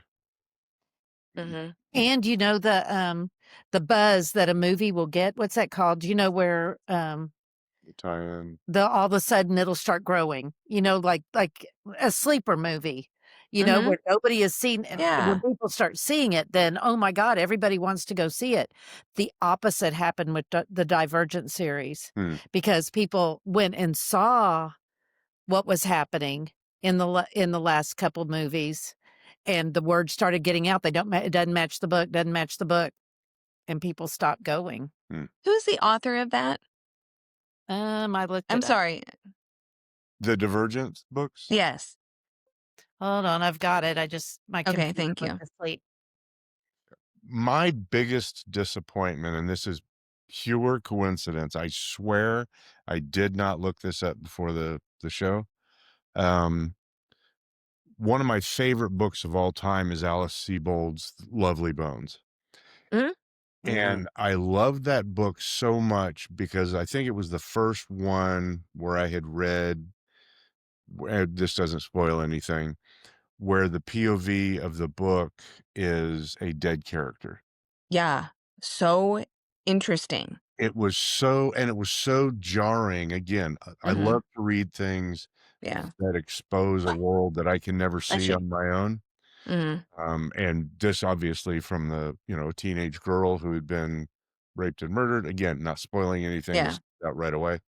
And you know the buzz that a movie will get. What's that called? You know where tie-in. All of a sudden it'll start growing. You know, like a sleeper movie. You know, where nobody has seen it. When people start seeing it, then oh my God, everybody wants to go see it. The opposite happened with the Divergent series because people went and saw what was happening in the last couple movies, and the word started getting out. It doesn't match the book, and people stopped going. Who's the author of that? I looked. I'm sorry. The Divergent books? Yes. Hold on, I've got it. My Okay, thank you. Asleep. My biggest disappointment, and this is pure coincidence, I swear I did not look this up before the show. One of my favorite books of all time is Alice Sebold's Lovely Bones. Mhm. And I loved that book so much because I think it was the first one where I had read, this doesn't spoil anything, where the POV of the book is a dead character. Yeah. So interesting. It was so jarring. Again, I Mhm. love to read things Yeah. that expose a world that I can never Bless see you. on my own. Mhm. And this obviously from the, a teenage girl who had been raped and murdered. Again, not spoiling anything, Yeah. we'll say that right away.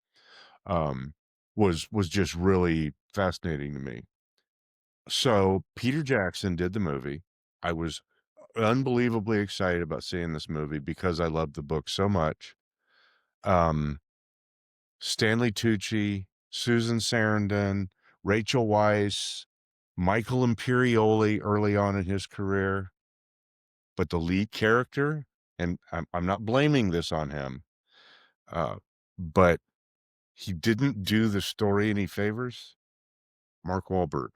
Um, was just really fascinating to me. So Peter Jackson did the movie. I was unbelievably excited about seeing this movie because I loved the book so much. Um, Stanley Tucci, Susan Sarandon, Rachel Weisz, Michael Imperioli early on in his career. But the lead character, and I'm not blaming this on him, but he didn't do the story any favors. Mark Wahlberg.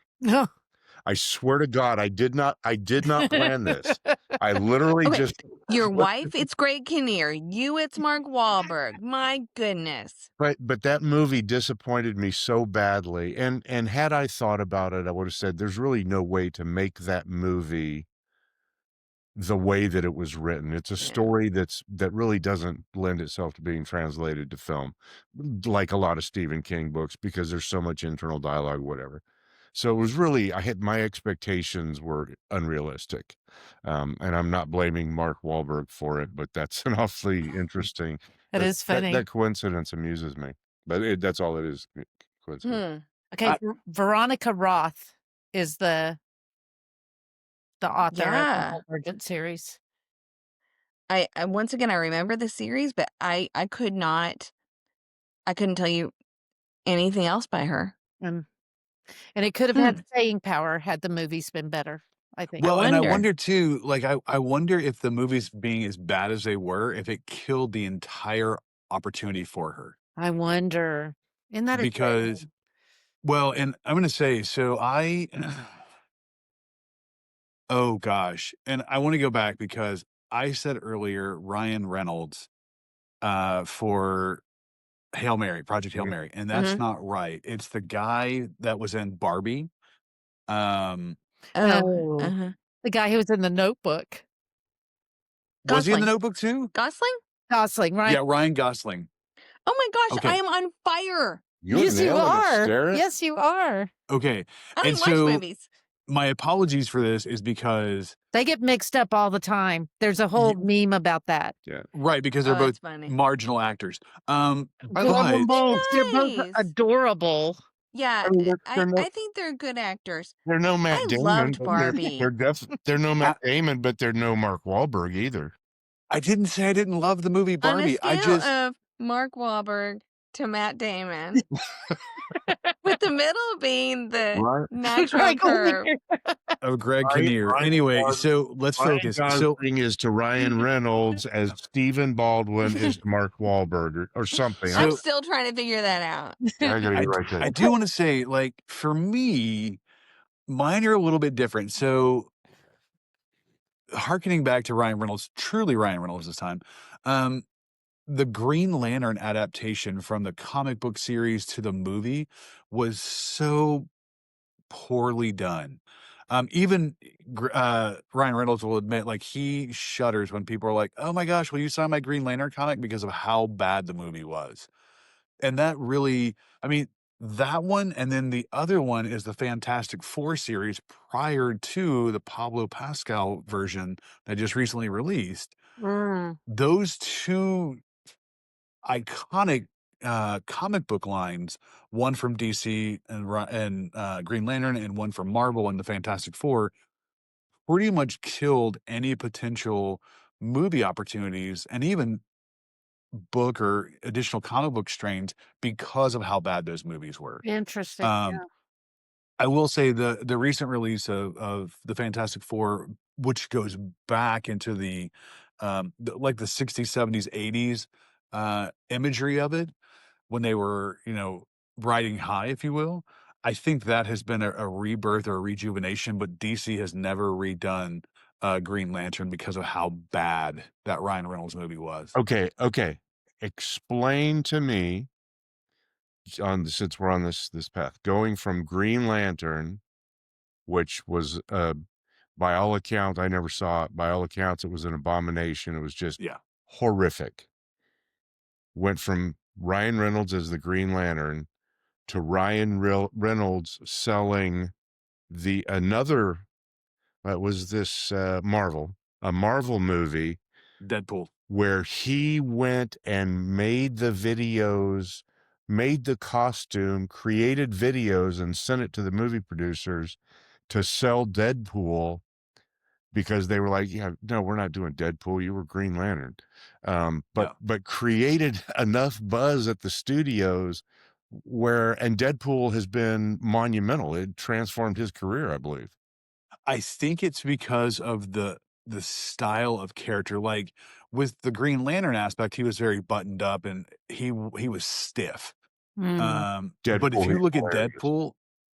I swear to God, I did not plan this. I literally Okay. just Your wife, it's Greg Kinnear. You, it's Mark Wahlberg. My goodness. but that movie disappointed me so badly, and had I thought about it, I would have said, "There's really no way to make that movie the way that it was written." It's a Yeah. story that really doesn't lend itself to being translated to film, like a lot of Stephen King books, because there's so much internal dialogue, whatever. So it was really, my expectations were unrealistic. And I'm not blaming Mark Wahlberg for it, but that's an awfully interesting. That is funny. That coincidence amuses me, but that's all it is. Coincidence. Okay, Veronica Roth is the author of the Yeah. Divergent series. I once again, I remember the series, but I couldn't tell you anything else by her. And it could have had staying power had the movies been better, I think. Well, and I wonder. wonder too, like I wonder if the movies being as bad as they were, if it killed the entire opportunity for her. I wonder. Isn't that a Because shame? well, and I'm gonna say, so oh gosh, and I want to go back because I said earlier Ryan Reynolds for Hail Mary, Project Hail Mary, and that's not right. It's the guy that was in Barbie. Um, Oh. Oh, the guy who was in The Notebook. was he in The Gosling. Notebook too? Gosling? Gosling, right? Yeah, Ryan Gosling. Oh my gosh, I Okay. am on fire. Yes, you nailed it, are. Sarah. Yes, you are. Okay. I don't And even watch so movies. my apologies for this is because They get mixed up all the time. There's a whole meme about that. Yeah. right, because they're Oh, both that's funny. marginal actors. I love But them both. They're both Nice. adorable. Yeah, I mean, I think they're good actors. they're no Matt I Damon, loved but Barbie. they're no Matt Damon, but they're no Mark Wahlberg either. I didn't say I didn't love the movie On a Barbie. I scale just of Mark Wahlberg to Matt Damon, with the middle being the Right. natural Greg curve. oh, Greg Ryan- Kinnear. Ryan Anyway, Gosling- so let's Ryan focus. So Gosling is to Ryan Reynolds as Stephen Baldwin is to Mark Wahlberg or something. I'm So- still trying to figure that out. I gotta get right there. I do want to say, like, for me, mine are a little bit different. So harkening back to Ryan Reynolds, truly Ryan Reynolds this time, the Green Lantern adaptation from the comic book series to the movie was so poorly done. Even Ryan Reynolds will admit, like, he shudders when people are like, "Oh my gosh, will you sign my Green Lantern comic?" because of how bad the movie was. And that really, I mean, that one, and then the other one is the Fantastic Four series prior to the Pablo Pascal version that just recently released. Those two iconic comic book lines, one from DC and Green Lantern, and one from Marvel and the Fantastic Four, pretty much killed any potential movie opportunities and even book or additional comic book strains because of how bad those movies were. Interesting. Um, I will say the recent release of the Fantastic Four, which goes back into like the 60s, 70s, 80s imagery of it when they were, riding high, if you will. I think that has been a rebirth or a rejuvenation, but DC has never redone Green Lantern because of how bad that Ryan Reynolds movie was. Okay. Explain to me, since we're on this path, going from Green Lantern, which was by all accounts, I never saw it. By all accounts, it was an abomination. It was just horrific. Went from Ryan Reynolds as the Green Lantern to Ryan Reynolds selling another, what was this, a Marvel movie, Deadpool, where he went and made the videos, made the costume, created videos, and sent it to the movie producers to sell Deadpool, because they were like, yeah, no, we're not doing Deadpool. You were Green Lantern. But created enough buzz at the studios and Deadpool has been monumental. It transformed his career, I believe. I think it's because of the style of character. Like with the Green Lantern aspect, he was very buttoned up and he was stiff. But if you look at Deadpool,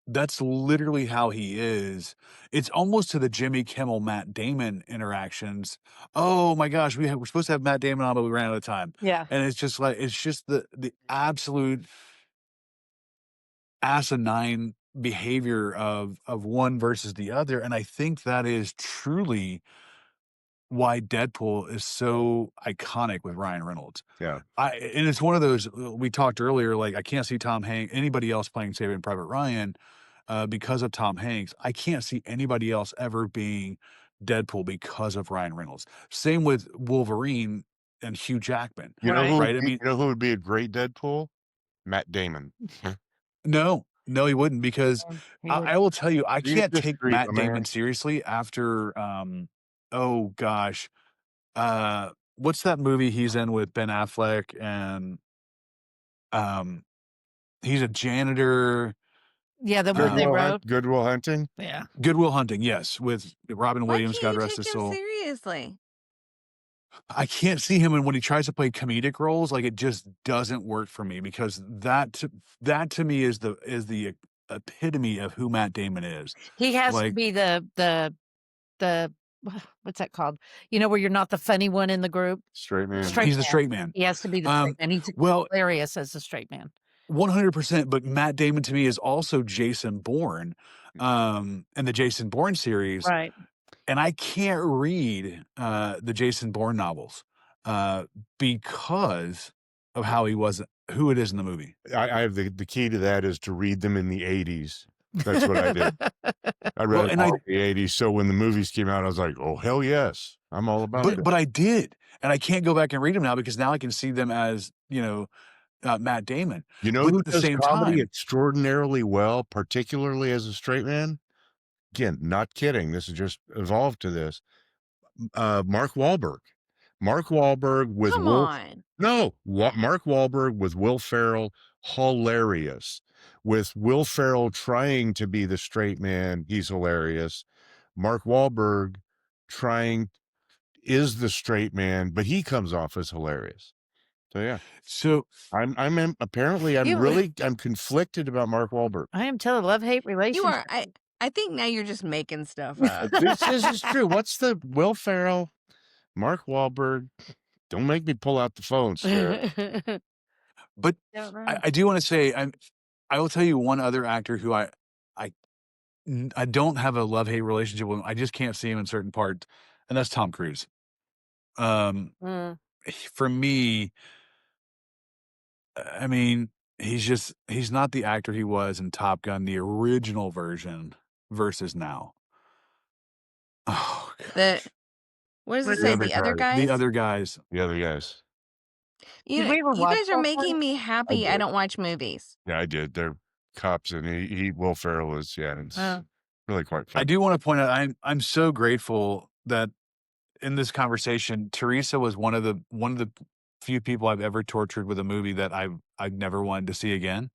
that's literally how he is. It's almost to the Jimmy Kimmel, Matt Damon interactions. Oh my gosh, we're supposed to have Matt Damon on, but we ran out of time. Yeah. And it's just like, it's just the absolute asinine behavior of one versus the other. And I think that is truly why Deadpool is so iconic with Ryan Reynolds. Yeah. And it's one of those, we talked earlier, like I can't see anybody else playing Saving Private Ryan because of Tom Hanks. I can't see anybody else ever being Deadpool because of Ryan Reynolds. Same with Wolverine and Hugh Jackman. You know right? I mean, you know who would be a great Deadpool? Matt Damon. No, he wouldn't, because I will tell you, I can't take Matt Damon seriously after, oh gosh, what's that movie he's in with Ben Affleck and, he's a janitor. Yeah, the one they wrote. Good Will Hunting? Yeah. Good Will Hunting, yes, with Robin Williams, Why can't God you rest take his him soul. seriously? I can't see him, and when he tries to play comedic roles, like, it just doesn't work for me, because that to me is the epitome of who Matt Damon is. He has to be the what's that called? You know, where you're not the funny one in the group. Straight man. He's the straight man. He has to be the straight man. He's hilarious as a straight man. 100%, but Matt Damon to me is also Jason Bourne, and the Jason Bourne series. Right. And I can't read the Jason Bourne novels because of who it is in the movie. I have the key to that is to read them in the 80s. That's what I did. I read them in the 80s. So when the movies came out, I was like, oh, hell yes. I'm all about it. But I did. And I can't go back and read them now, because now I can see them as, Matt Damon. You know who does comedy extraordinarily well, particularly as a straight man? Again, not kidding. This has just evolved to this. Mark Wahlberg. Mark Wahlberg with Mark Wahlberg with Will Ferrell, hilarious. With Will Ferrell trying to be the straight man, he's hilarious. Mark Wahlberg is the straight man, but he comes off as hilarious. So yeah. So I'm conflicted about Mark Wahlberg. I am telling love-hate relationship. You are. I think now you're just making stuff up. This is true. What's the Will Ferrell, Mark Wahlberg? Don't make me pull out the phone, Sarah. But I do want to say, I will tell you one other actor who I don't have a love-hate relationship with. I just can't see him in certain parts, and that's Tom Cruise. For me, I mean, he's not the actor he was in Top Gun, the original version, versus now. Oh, what does it say? The other guys? The other guys. The other guys. You guys are making me happy. I don't watch movies. Yeah, I did. They're cops, and Will Ferrell is, it's really quite fun. I do want to point out, I'm so grateful that in this conversation, Teresa was one of the few people I've ever tortured with a movie that I've never wanted to see again.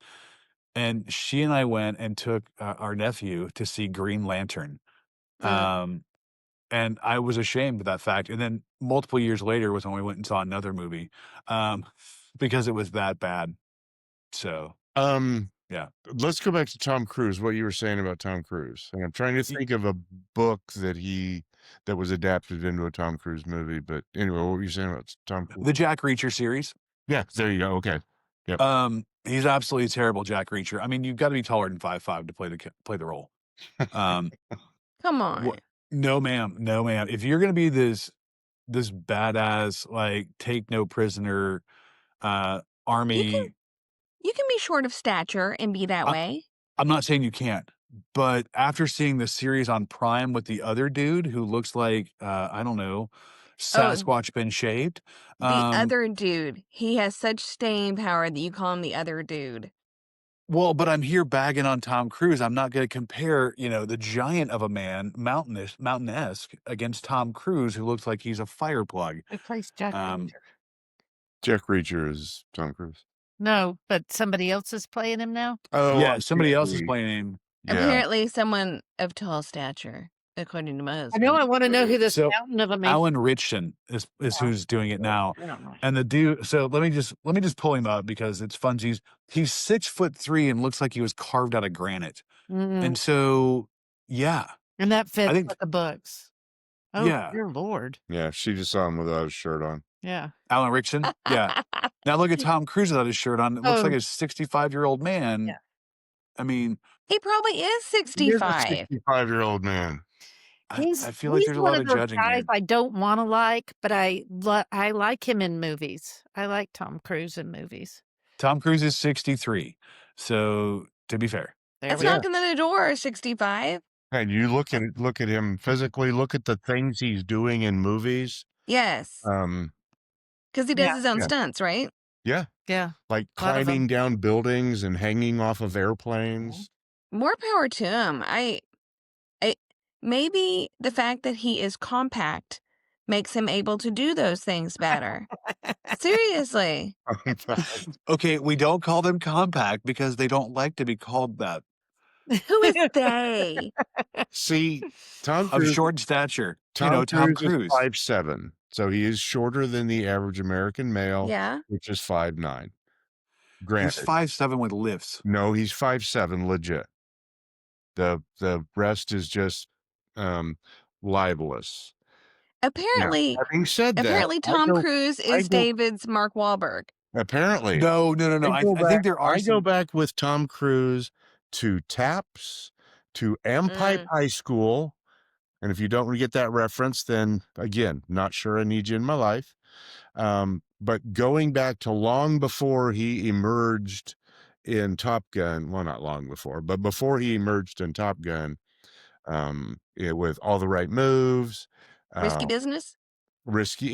And she and I went and took our nephew to see Green Lantern. And I was ashamed of that fact. And then multiple years later was when we went and saw another movie, because it was that bad. So, yeah. Let's go back to Tom Cruise, what you were saying about Tom Cruise. And I'm trying to think of a book that he that was adapted into a Tom Cruise movie. But anyway, what were you saying about Tom Cruise? The Jack Reacher series. Yeah, there you go. Okay. Yep. He's absolutely terrible, Jack Reacher. I mean, you've got to be taller than 5'5" to play the role. Come on. No, ma'am. No, ma'am. If you're gonna be this badass, like, take no prisoner, army. You can be short of stature and be that way. I'm not saying you can't, but after seeing the series on Prime with the other dude who looks like, I don't know, Sasquatch been shaved. The other dude, he has such staying power that you call him the other dude. Well, but I'm here bagging on Tom Cruise. I'm not gonna compare, the giant of a man, mountain-esque, against Tom Cruise, who looks like he's a fire plug. Who plays Jack Reacher? Jack Reacher is Tom Cruise. No, but somebody else is playing him now? Oh, yeah, somebody else is playing him. Yeah. Apparently someone of tall stature, according to my husband. I know I want to know who this mountain of a man. Alan Ritchson is who's doing it now. And the dude, so let me just pull him up because it's funsies. He's 6'3" and looks like he was carved out of granite. And so, yeah. And that fits with the books. Oh, yeah. dear Lord. Yeah, she just saw him without his shirt on. Yeah. Alan Ritchson? Yeah. Now look at Tom Cruise without his shirt on. It looks like a 65-year-old man. Yeah. I mean, he probably is 65. He is a 65-year-old man. I feel like there's a lot of judging guys here. I don't want to like, but I like him in movies. I like Tom Cruise in movies. Tom Cruise is 63. So, to be fair. That's knocking on the door, 65. And you look at him physically, look at the things he's doing in movies. Yes. Because he does his own stunts, right? Yeah. Yeah. Like climbing down buildings and hanging off of airplanes. More power to him. Maybe the fact that he is compact makes him able to do those things better. Seriously. Okay, we don't call them compact because they don't like to be called that. Who is they? See, Tom Of Cruise, short stature. Tom Tom Cruise Cruise. is 5'7", so he is shorter than the average American male, which is 5'9". Granted, He's 5'7" with lifts. no, he's 5'7", legit. The rest is just libelous. Apparently, now, having said that, Tom Cruise is David's Mark Wahlberg. Apparently, no. I think there are. I go back with Tom Cruise to Taps, to Ampipe High School, and if you don't get that reference, then again, not sure I need you in my life. But going back to long before he emerged in Top Gun, well, not long before, but before he emerged in Top Gun, with All the Right Moves, Risky Business. Risky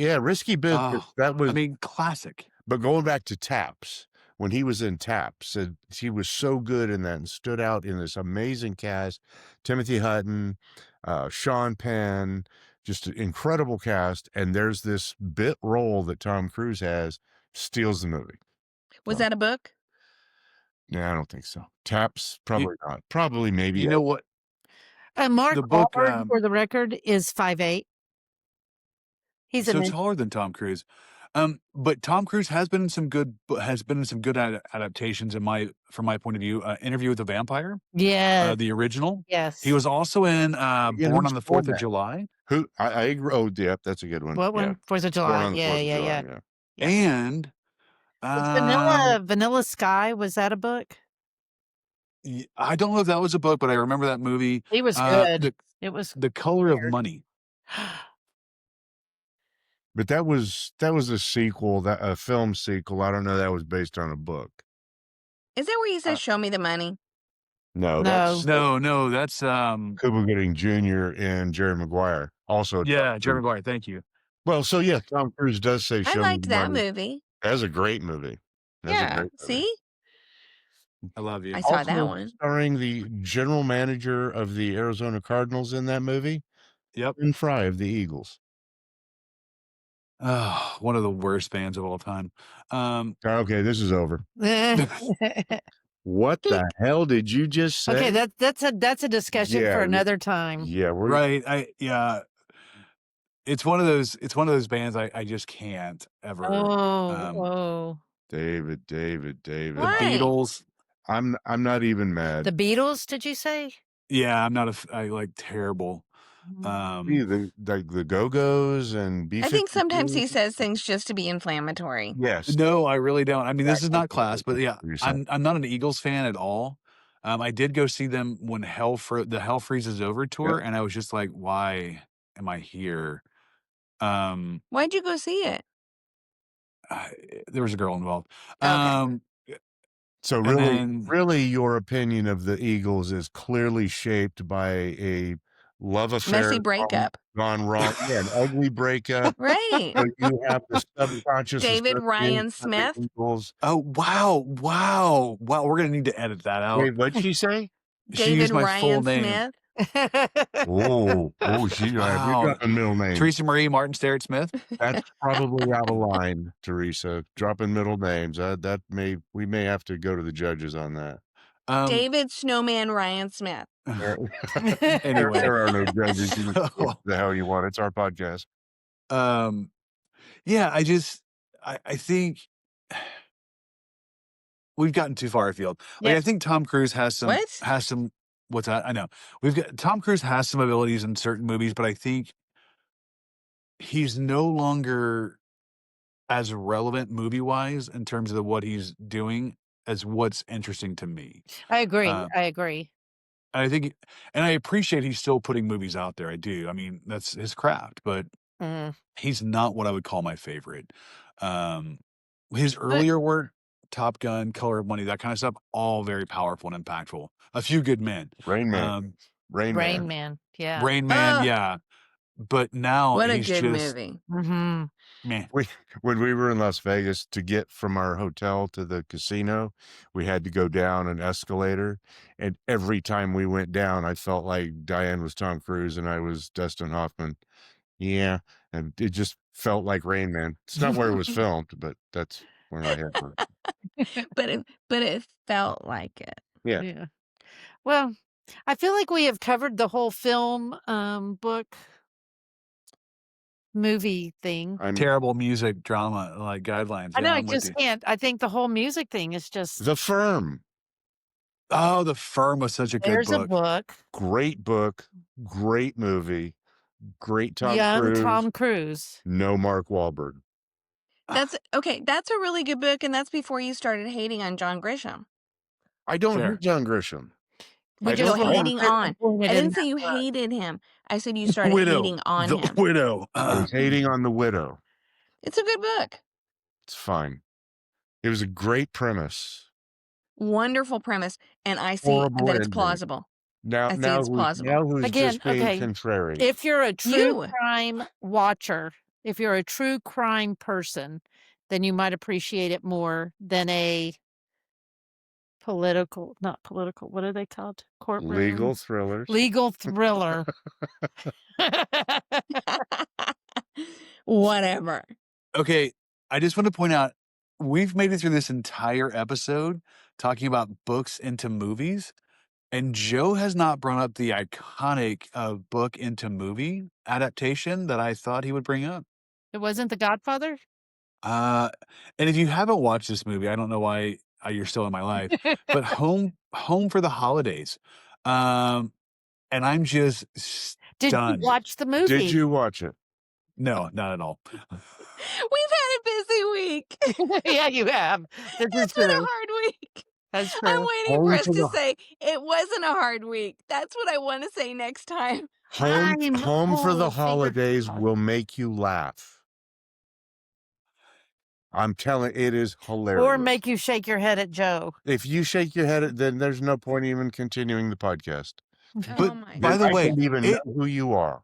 Business. That was, classic. But going back to Taps, when he was in Taps, he was so good in that and stood out in this amazing cast. Timothy Hutton, Sean Penn, just an incredible cast. And there's this bit role that Tom Cruise has, steals the movie. Was that a book? No, I don't think so. Taps, probably not. Probably, maybe. You know what? Mark The book, Wahlberg, for the record, is 5'8". He's so taller than Tom Cruise. But Tom Cruise has been in some good adaptations from my point of view. Interview with the Vampire. Yeah. The original. Yes. He was also in Born on the 4th of July. Who I agree. Oh, yep, that's a good one. What one? 4th of July. Born on the 4th of Yeah. July, yeah. And Vanilla Sky, was that a book? I don't know if that was a book, but I remember that movie. He was good. It was The Color of Money. But that was a sequel, a film sequel. I don't know that was based on a book. Is that where he says, "Show me the money"? No, that's Cuba Gooding Jr. and Jerry Maguire. Also, Jerry Maguire. Thank you. Well, so yeah, Tom Cruise does say, "Show me the money." I liked that movie. That's a great movie. See, I love you. I saw that one. Starring the general manager of the Arizona Cardinals in that movie. Yep. And Fry of the Eagles. Oh, one of the worst bands of all time. Okay, this is over. What the hell did you just say? Okay, that's a discussion for another time. Yeah, right. It's one of those bands I just can't ever. David. The Beatles. I'm not even mad. The Beatles, did you say? Yeah, I'm not I like terrible. The Go-Go's and I think sometimes B-52s. he says things just to be inflammatory. Yes. No, I really don't. I mean, this is not class, but yeah, You're saying. I'm not an Eagles fan at all. I did go see them when the Hell Freezes Over tour, and I was just like, why am I here? Why'd you go see it? There was a girl involved. Okay. So and really, then- really, your opinion of the Eagles is clearly shaped by a love affair Messy breakup. gone wrong. Yeah, an ugly breakup. Right. So you have the subconscious David association Ryan of the Smith. Eagles. Oh, wow. We're gonna need to edit that out. Wait, what'd she say? She David used my full Ryan name. Smith. She Wow. you're dropping middle names. Teresa Marie Martin Starrett Smith. That's probably out of line, Teresa. Dropping middle names. We may have to go to the judges on that. David Snowman Ryan Smith. Anyway, there are no judges. You can say what the hell you want. It's our podcast. Yeah, I think we've gotten too far afield. Like, I think Tom Cruise has some what's that? I know. Tom Cruise has some abilities in certain movies, but I think he's no longer as relevant movie-wise in terms of what he's doing as what's interesting to me. I agree. I think, and I appreciate he's still putting movies out there. I do. I mean, that's his craft, but he's not what I would call my favorite. His earlier work, Top Gun, Color of Money, that kind of stuff, all very powerful and impactful. A Few Good Men. Rain Man. Rain Man. Yeah. Rain Man, yeah. But now What a he's good just movie. meh. When we were in Las Vegas, to get from our hotel to the casino, we had to go down an escalator. And every time we went down, I felt like Diane was Tom Cruise and I was Dustin Hoffman. Yeah. And it just felt like Rain Man. It's not where it was filmed, but that's where my head went. but it felt like it. Yeah. Well, I feel like we have covered the whole film, book, movie thing. Terrible music, drama, like guidelines. I know, Yeah, I I'm with just you. can't. I think the whole music thing is just. The Firm. Oh, The Firm was such a good There's book. a book. Great book. Great movie. Great Tom Young Cruise. Tom Cruise. No Mark Wahlberg. That's okay. That's a really good book, and that's before you started hating on John Grisham. I don't Fair. hate John Grisham. You're just hating on. disappointed I in didn't say that you book. hated him. I said you started Widow. hating on The him. Widow. I was hating on The Widow. It's a good book. It's fine. It was a great premise. Wonderful premise, and I see Horrible that it's ending. plausible. Now it's plausible. Now who's Again, just being okay. contrary? If you're a true You. crime watcher, if you're a true crime person, then you might appreciate it more than a not political, what are they called? Courtroom? Legal thrillers. Legal thriller. Whatever. Okay, I just want to point out, we've made it through this entire episode talking about books into movies, and Joe has not brought up the iconic book into movie adaptation that I thought he would bring up. It wasn't The Godfather? And if you haven't watched this movie, I don't know why you're still in my life, but Home for the Holidays. And I'm just Did stunned. you watch the movie? Did you watch it? No, not at all. We've had a busy week. Yeah, you have. It's been a hard week. That's I'm true. waiting for us to say it wasn't a hard week. That's what I want to say next time. Home for the fingers Holidays crossed. will make you laugh. I'm telling it is hilarious. Or make you shake your head at Joe. If you shake your head, then there's no point even continuing the podcast. But my by the I way, don't even know who you are.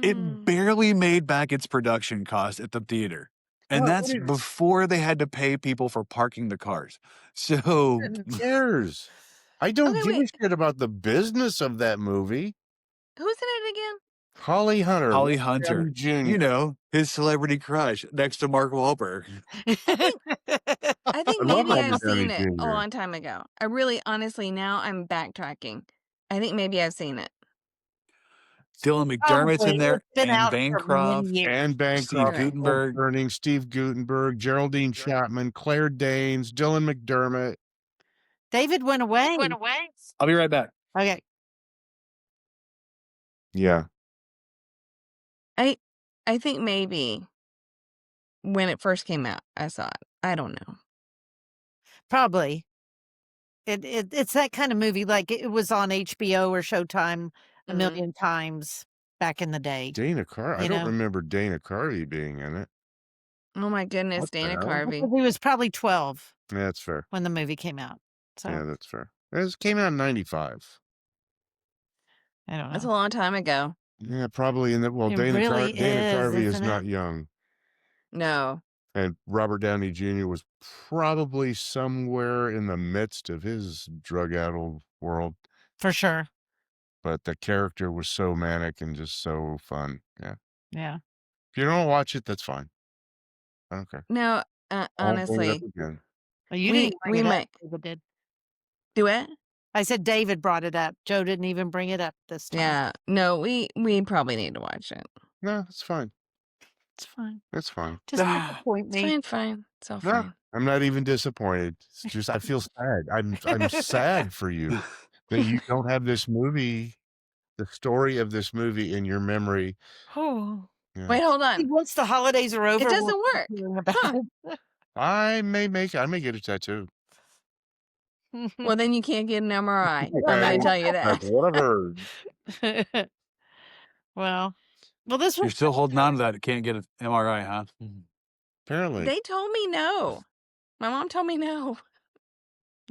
it barely made back its production cost at the theater. And that's before they had to pay people for parking the cars. So Who cares? I don't Okay, give a wait. shit about the business of that movie. Who's in it again? Holly Hunter. Holly Hunter, Jr. you know, his celebrity crush next to Mark Wahlberg. I think I love maybe Robert I've seen Downey it a Jr. long time ago. I really, honestly, now I'm backtracking. I think maybe I've seen it. Dylan McDermott's in there, It's been Anne out for Bancroft, many years. Anne Steve Bancroft, Guttenberg. Burning, Steve Guttenberg, Geraldine Chapman, Claire Danes, Dylan McDermott. David went away. I'll be right back. Okay. Yeah. I think maybe when it first came out, I saw it. I don't know. Probably. It's that kind of movie, like, it was on HBO or Showtime a million times back in the day, Dana Carvey. I you don't know? remember Dana Carvey being in it. Oh my goodness, What the Dana hell? I Carvey. think he was probably 12 Yeah, that's fair. when the movie came out, Yeah, so that's fair. It came out in 95. I don't That's a know. long time ago. Yeah, probably in the well, It Dana really Carvey is isn't not it? young. No. And Robert Downey Jr. was probably somewhere in the midst of his drug-addled world, For sure. but the character was so manic and just so fun. Yeah. Yeah. If you don't watch it, that's fine. I don't care. No, I won't bring it up honestly, again. Well, you didn't bring we it up, might David did. do it. I said David brought it up. Joe didn't even bring it up this time. Yeah. No, we probably need to watch it. No, it's fine. It's fine. It's fine. Just disappoint It's me. fine. It's all No, fine. I'm not even disappointed. It's just I feel sad. I'm sad for you that you don't have this movie, the story of this movie in your memory. Oh. Yeah. Wait, hold on. Once the holidays are over, It doesn't we'll work. start hearing about Huh. it. I may get a tattoo. Well, then you can't get an MRI. I'm going Hey, to tell you that's that. what I've heard. Well, this You're was still holding on to that. Can't get an MRI, huh? Apparently. They told me no. My mom told me no.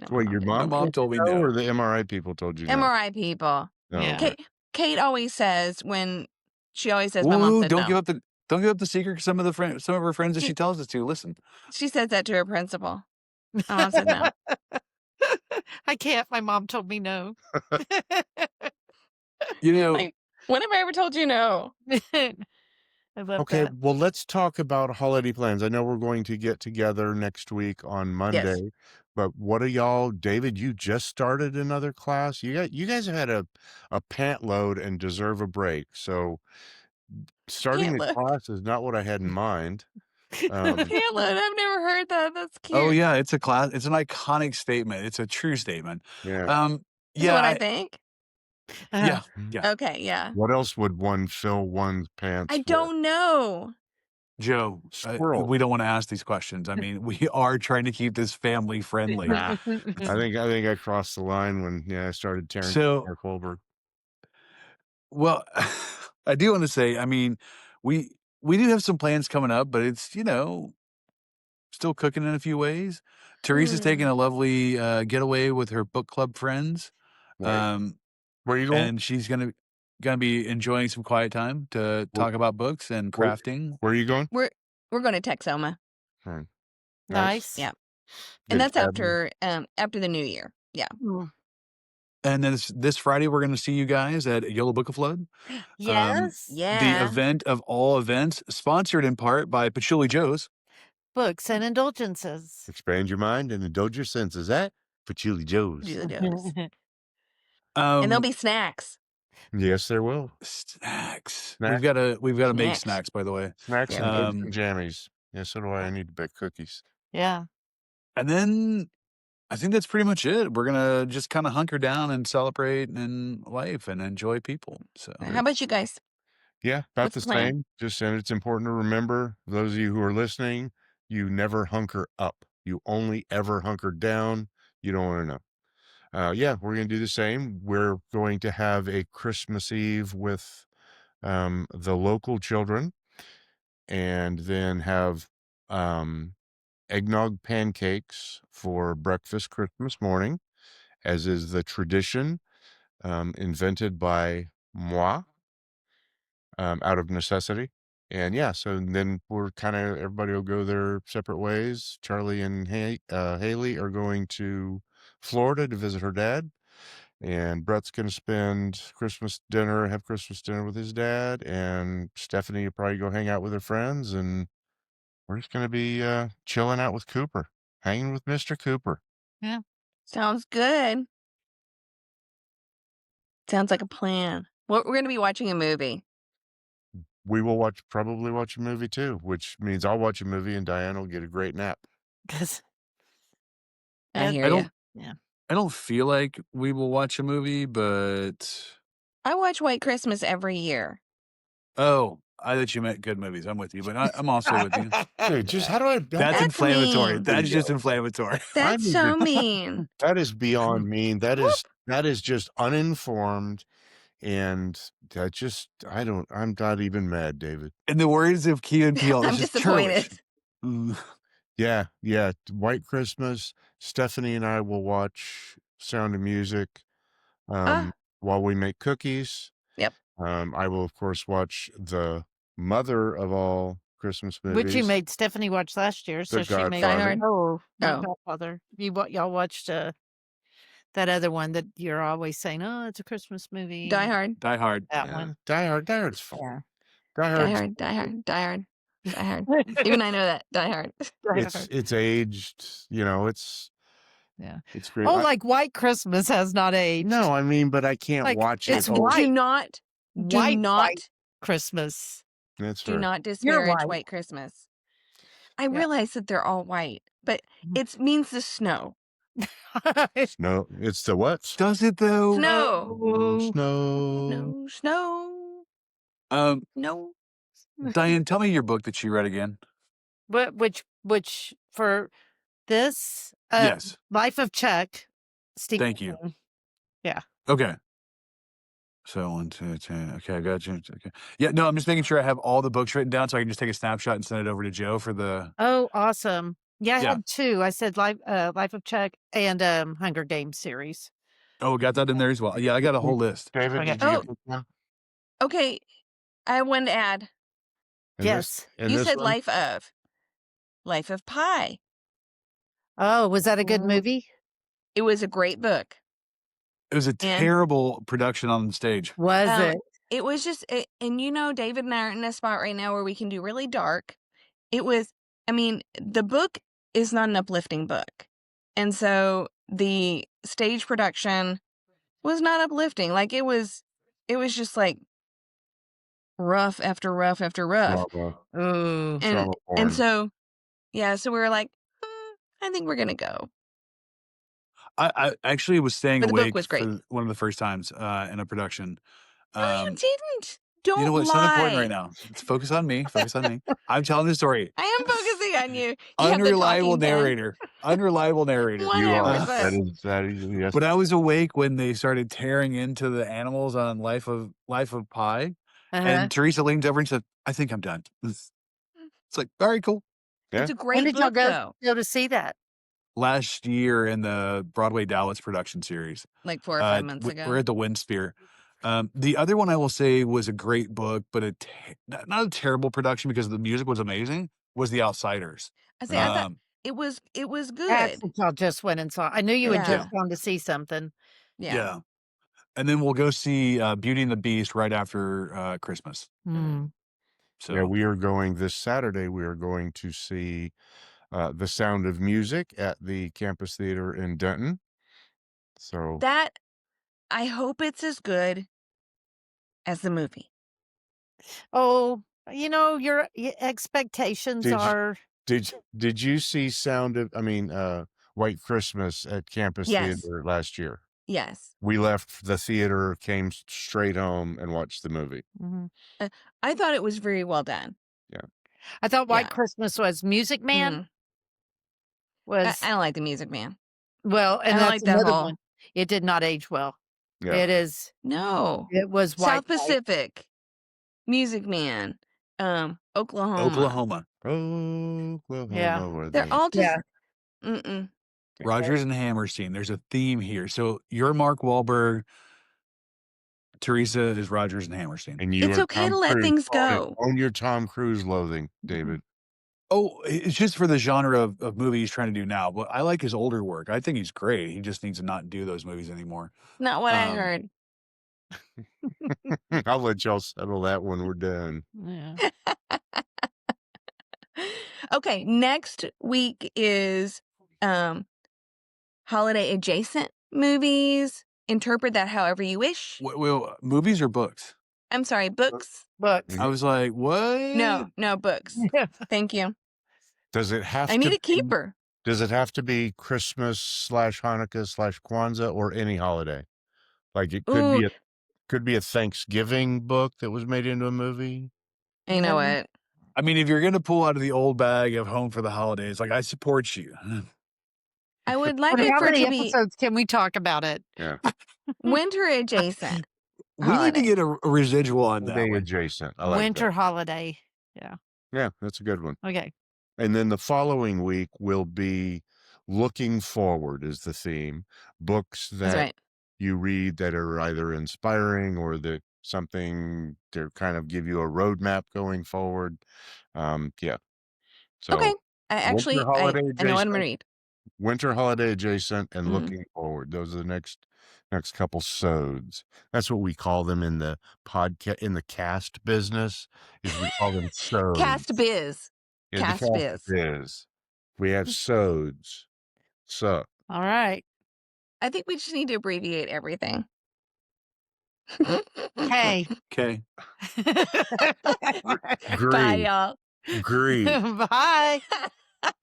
No, my Wait, mom your didn't. My mom mom told told me you no, or no. the MRI people told you no? MRI people. Oh, Yeah. okay. Kate always says she always says my mom Ooh, said don't no. give up the secret. 'Cause some of her friends that she tells us to listen. She says that to her principal. My mom said no. I can't. My mom told me no. You know, Like, when have I ever told you no? I love Okay, that. well, let's talk about holiday plans. I know we're going to get together next week on Yes. Monday, but what are y'all, David, you just started another class. You guys have had a pant load and deserve a break. So starting Pant a load. class is not what I had in mind. Pant load. I've never heard that. That's cute. oh yeah, it's a class. It's an iconic statement. It's a true statement. Yeah. Is what I think. Yeah. Okay, yeah. What else would one fill one's pants I with? don't know. Joe, Squirrel. we don't want to ask these questions. I mean, we are trying to keep this family friendly. Nah, I think I crossed the line when I started tearing So, Mark Wahlberg. well, I do want to say, I mean, we do have some plans coming up, but it's still cooking in a few ways. Teresa's taking a lovely getaway with her book club friends. Right. Where are you going? And she's gonna be enjoying some quiet time to talk about books and crafting. Where are you going? We're going to Texoma. Nice. Yeah. And that's after the new year. Yeah. And then this Friday we're going to see you guys at Yellow Book of Flood. Yes. Yeah. The event of all events, sponsored in part by Patchouli Joe's. Books and indulgences. Expand your mind and indulge your senses at Patchouli Joe's. And there'll be snacks. Yes, there will. Snacks. Snacks. We've got to make Snacks. snacks, by the way. Snacks Yeah. and eggs and jammies. Yeah, so do I. I need to bake cookies. Yeah. And then I think that's pretty much it. We're gonna just kind of hunker down and celebrate in life and enjoy people. So How about you guys? Yeah, about What's the the plan? same. Just and it's important to remember, those of you who are listening, you never hunker up. You only ever hunker down. You don't want to know. Yeah, we're going to do the same. We're going to have a Christmas Eve with the local children, and then have eggnog pancakes for breakfast Christmas morning, as is the tradition invented by moi out of necessity. And yeah, so then we're everybody will go their separate ways. Charlie and Haley are going to Florida to visit her dad. And Brett's going to have Christmas dinner with his dad. And Stephanie will probably go hang out with her friends. And we're just going to be chilling out with Cooper, hanging with Mr. Cooper. Yeah. Sounds good. Sounds like a plan. We're going to be watching a movie. We will probably watch a movie too, which means I'll watch a movie and Diane will get a great nap. I hear you. I don't feel like we will watch a movie, but I watch White Christmas every year. oh, I thought you meant good movies. I'm with you, but I'm also with you. Dude, just how do I? That's inflammatory. mean. That's just inflammatory. That's so mean. That is beyond mean. That is just uninformed, and that just I'm not even mad, David. In the words of Key and Peele, I'm this is disappointed. churlish. Yeah. White Christmas. Stephanie and I will watch Sound of Music while we make cookies. Yep. I will, of course, watch the mother of all Christmas movies. Which you made Stephanie watch last year, so she made Die Hard. Oh, not Oh. Godfather. Y'all watched that other one that you're always saying, "Oh, it's a Christmas movie." Die Hard. Die Hard. That one. Die Hard's fun. Yeah. Die Hard. Die Hard. Die Hard. Die Hard. Even I know that. Die Hard. It's aged. It's Yeah. it's great. Oh, like White Christmas has not aged. No, I mean, but I can't Like, watch it's it. white. Do not White Christmas. That's do fair. not disparage white. White Christmas. I realize that they're all white, but it means the snow. No, it's the what? Does it though? Snow. Snow. Snow. No. Diane, tell me your book that you read again. Which for this? Yes. Life of Chuck. Stephen Thank you. Baldwin. Yeah. Okay. So 1, 2, 10. Okay, I got you. Okay. Yeah, no, I'm just making sure I have all the books written down so I can just take a snapshot and send it over to Joe for the. Oh, awesome. Yeah, I Yeah. had 2. I said Life of Chuck and Hunger Games series. Oh, got that in there as well. Yeah, I got a whole list. David, Okay. did you get this one? Okay. I have one to add. And Yes. and You this said one? Life of Pi. Oh, was that a good movie? It was a great book. It was a terrible production on the stage. Was it? It was just, and David and I are in a spot right now where we can do really dark. The book is not an uplifting book. And so the stage production was not uplifting. Like it was just like rough after rough after rough. Ooh. And so, yeah, so we were like, I think we're going to go. I actually was staying But the book awake was great. for one of the first times in a production. No, you didn't. Don't You know what? It's lie. not important right now. Let's focus on me. Focus on me. I'm telling the story. I am focusing on you. You have the Unreliable talking pen. narrator. Unreliable narrator. You are. 100%. That is yes. But I was awake when they started tearing into the animals on Life of Pi. And Teresa leans over and said, I think I'm done. It's like, all right, cool. Yeah. It's a When great did y'all book, though. go to see that? Last year in the Broadway Dallas production series. Like 4 or 5 months ago. We're at the Windsphere. The other one I will say was a great book, but not a terrible production because the music was amazing, was The Outsiders. I thought it was good. That's what y'all just went and saw. I knew you had Yeah. just gone to see something. Yeah. And then we'll go see Beauty and the Beast right after Christmas. Mm. So Yeah, we are going this Saturday. We are going to see The Sound of Music at the Campus Theater in Denton. So I hope it's as good as the movie. Oh, your expectations are. did you see White Christmas at Campus Yes. Theater last year? Yes. We left the theater, came straight home, and watched the movie. Mhm. I thought it was very well done. I thought White Yeah. Christmas was Music Man. Mhm. Was I don't like the Music Man. well, and I don't that's like that another whole- one. It did not age well. Yeah. It is. No. It was South white. Pacific. Music Man. Oklahoma. Oklahoma, Yeah. were They're they? all just. Yeah. Mm-mm. Rogers and Hammerstein. There's a theme here. So you're Mark Wahlberg. Teresa is Rogers and Hammerstein. And you It's are okay Tom to let Cruise. things go. Own your Tom Cruise loathing, Mm-hmm. David. Oh, it's just for the genre of movie he's trying to do now. But I like his older work. I think he's great. He just needs to not do those movies anymore. Not what I heard. I'll let y'all settle that when we're done. Yeah. Okay, next week is holiday adjacent movies. Interpret that however you wish. Well, movies or books? I'm sorry, books. Books. I was like, what? No, books. Thank you. Does it have I to need a be- keeper. Does it have to be Christmas / Hanukkah / Kwanzaa or any holiday? Like it could Ooh. be a Thanksgiving book that was made into a movie. You know what? I mean, if you're going to pull out of the old bag of Home for the Holidays, like, I support you. I would like But it how for it many to be episodes can we talk about it? Yeah. winter adjacent. We need to holiday. get a residual on that Holiday one. adjacent. I like Winter that. holiday. Yeah. Yeah, that's a good one. Okay. And then the following week will be looking forward is the theme. Books That's that right. you read that are either inspiring or that something to kind of give you a roadmap going forward. Yeah. So Okay. I winter actually, holiday I know what I'm adjacent, gonna read. winter holiday adjacent, and Mhm. looking forward. Those are the next couple sods. That's what we call them in the podcast, in the cast business, is we call them sods. Cast biz. Yeah, the Cast cast biz. biz. We have sods. So All right. I think we just need to abbreviate everything. Hey. Okay. Bye, Agree. y'all. Agree. Bye.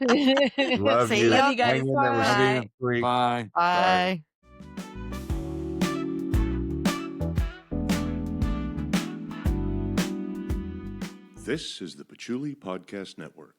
Love See you. Love ya. you guys. Hang in there with Bye. Stephen Freak. Bye. Bye. This is the Patchouli Podcast Network.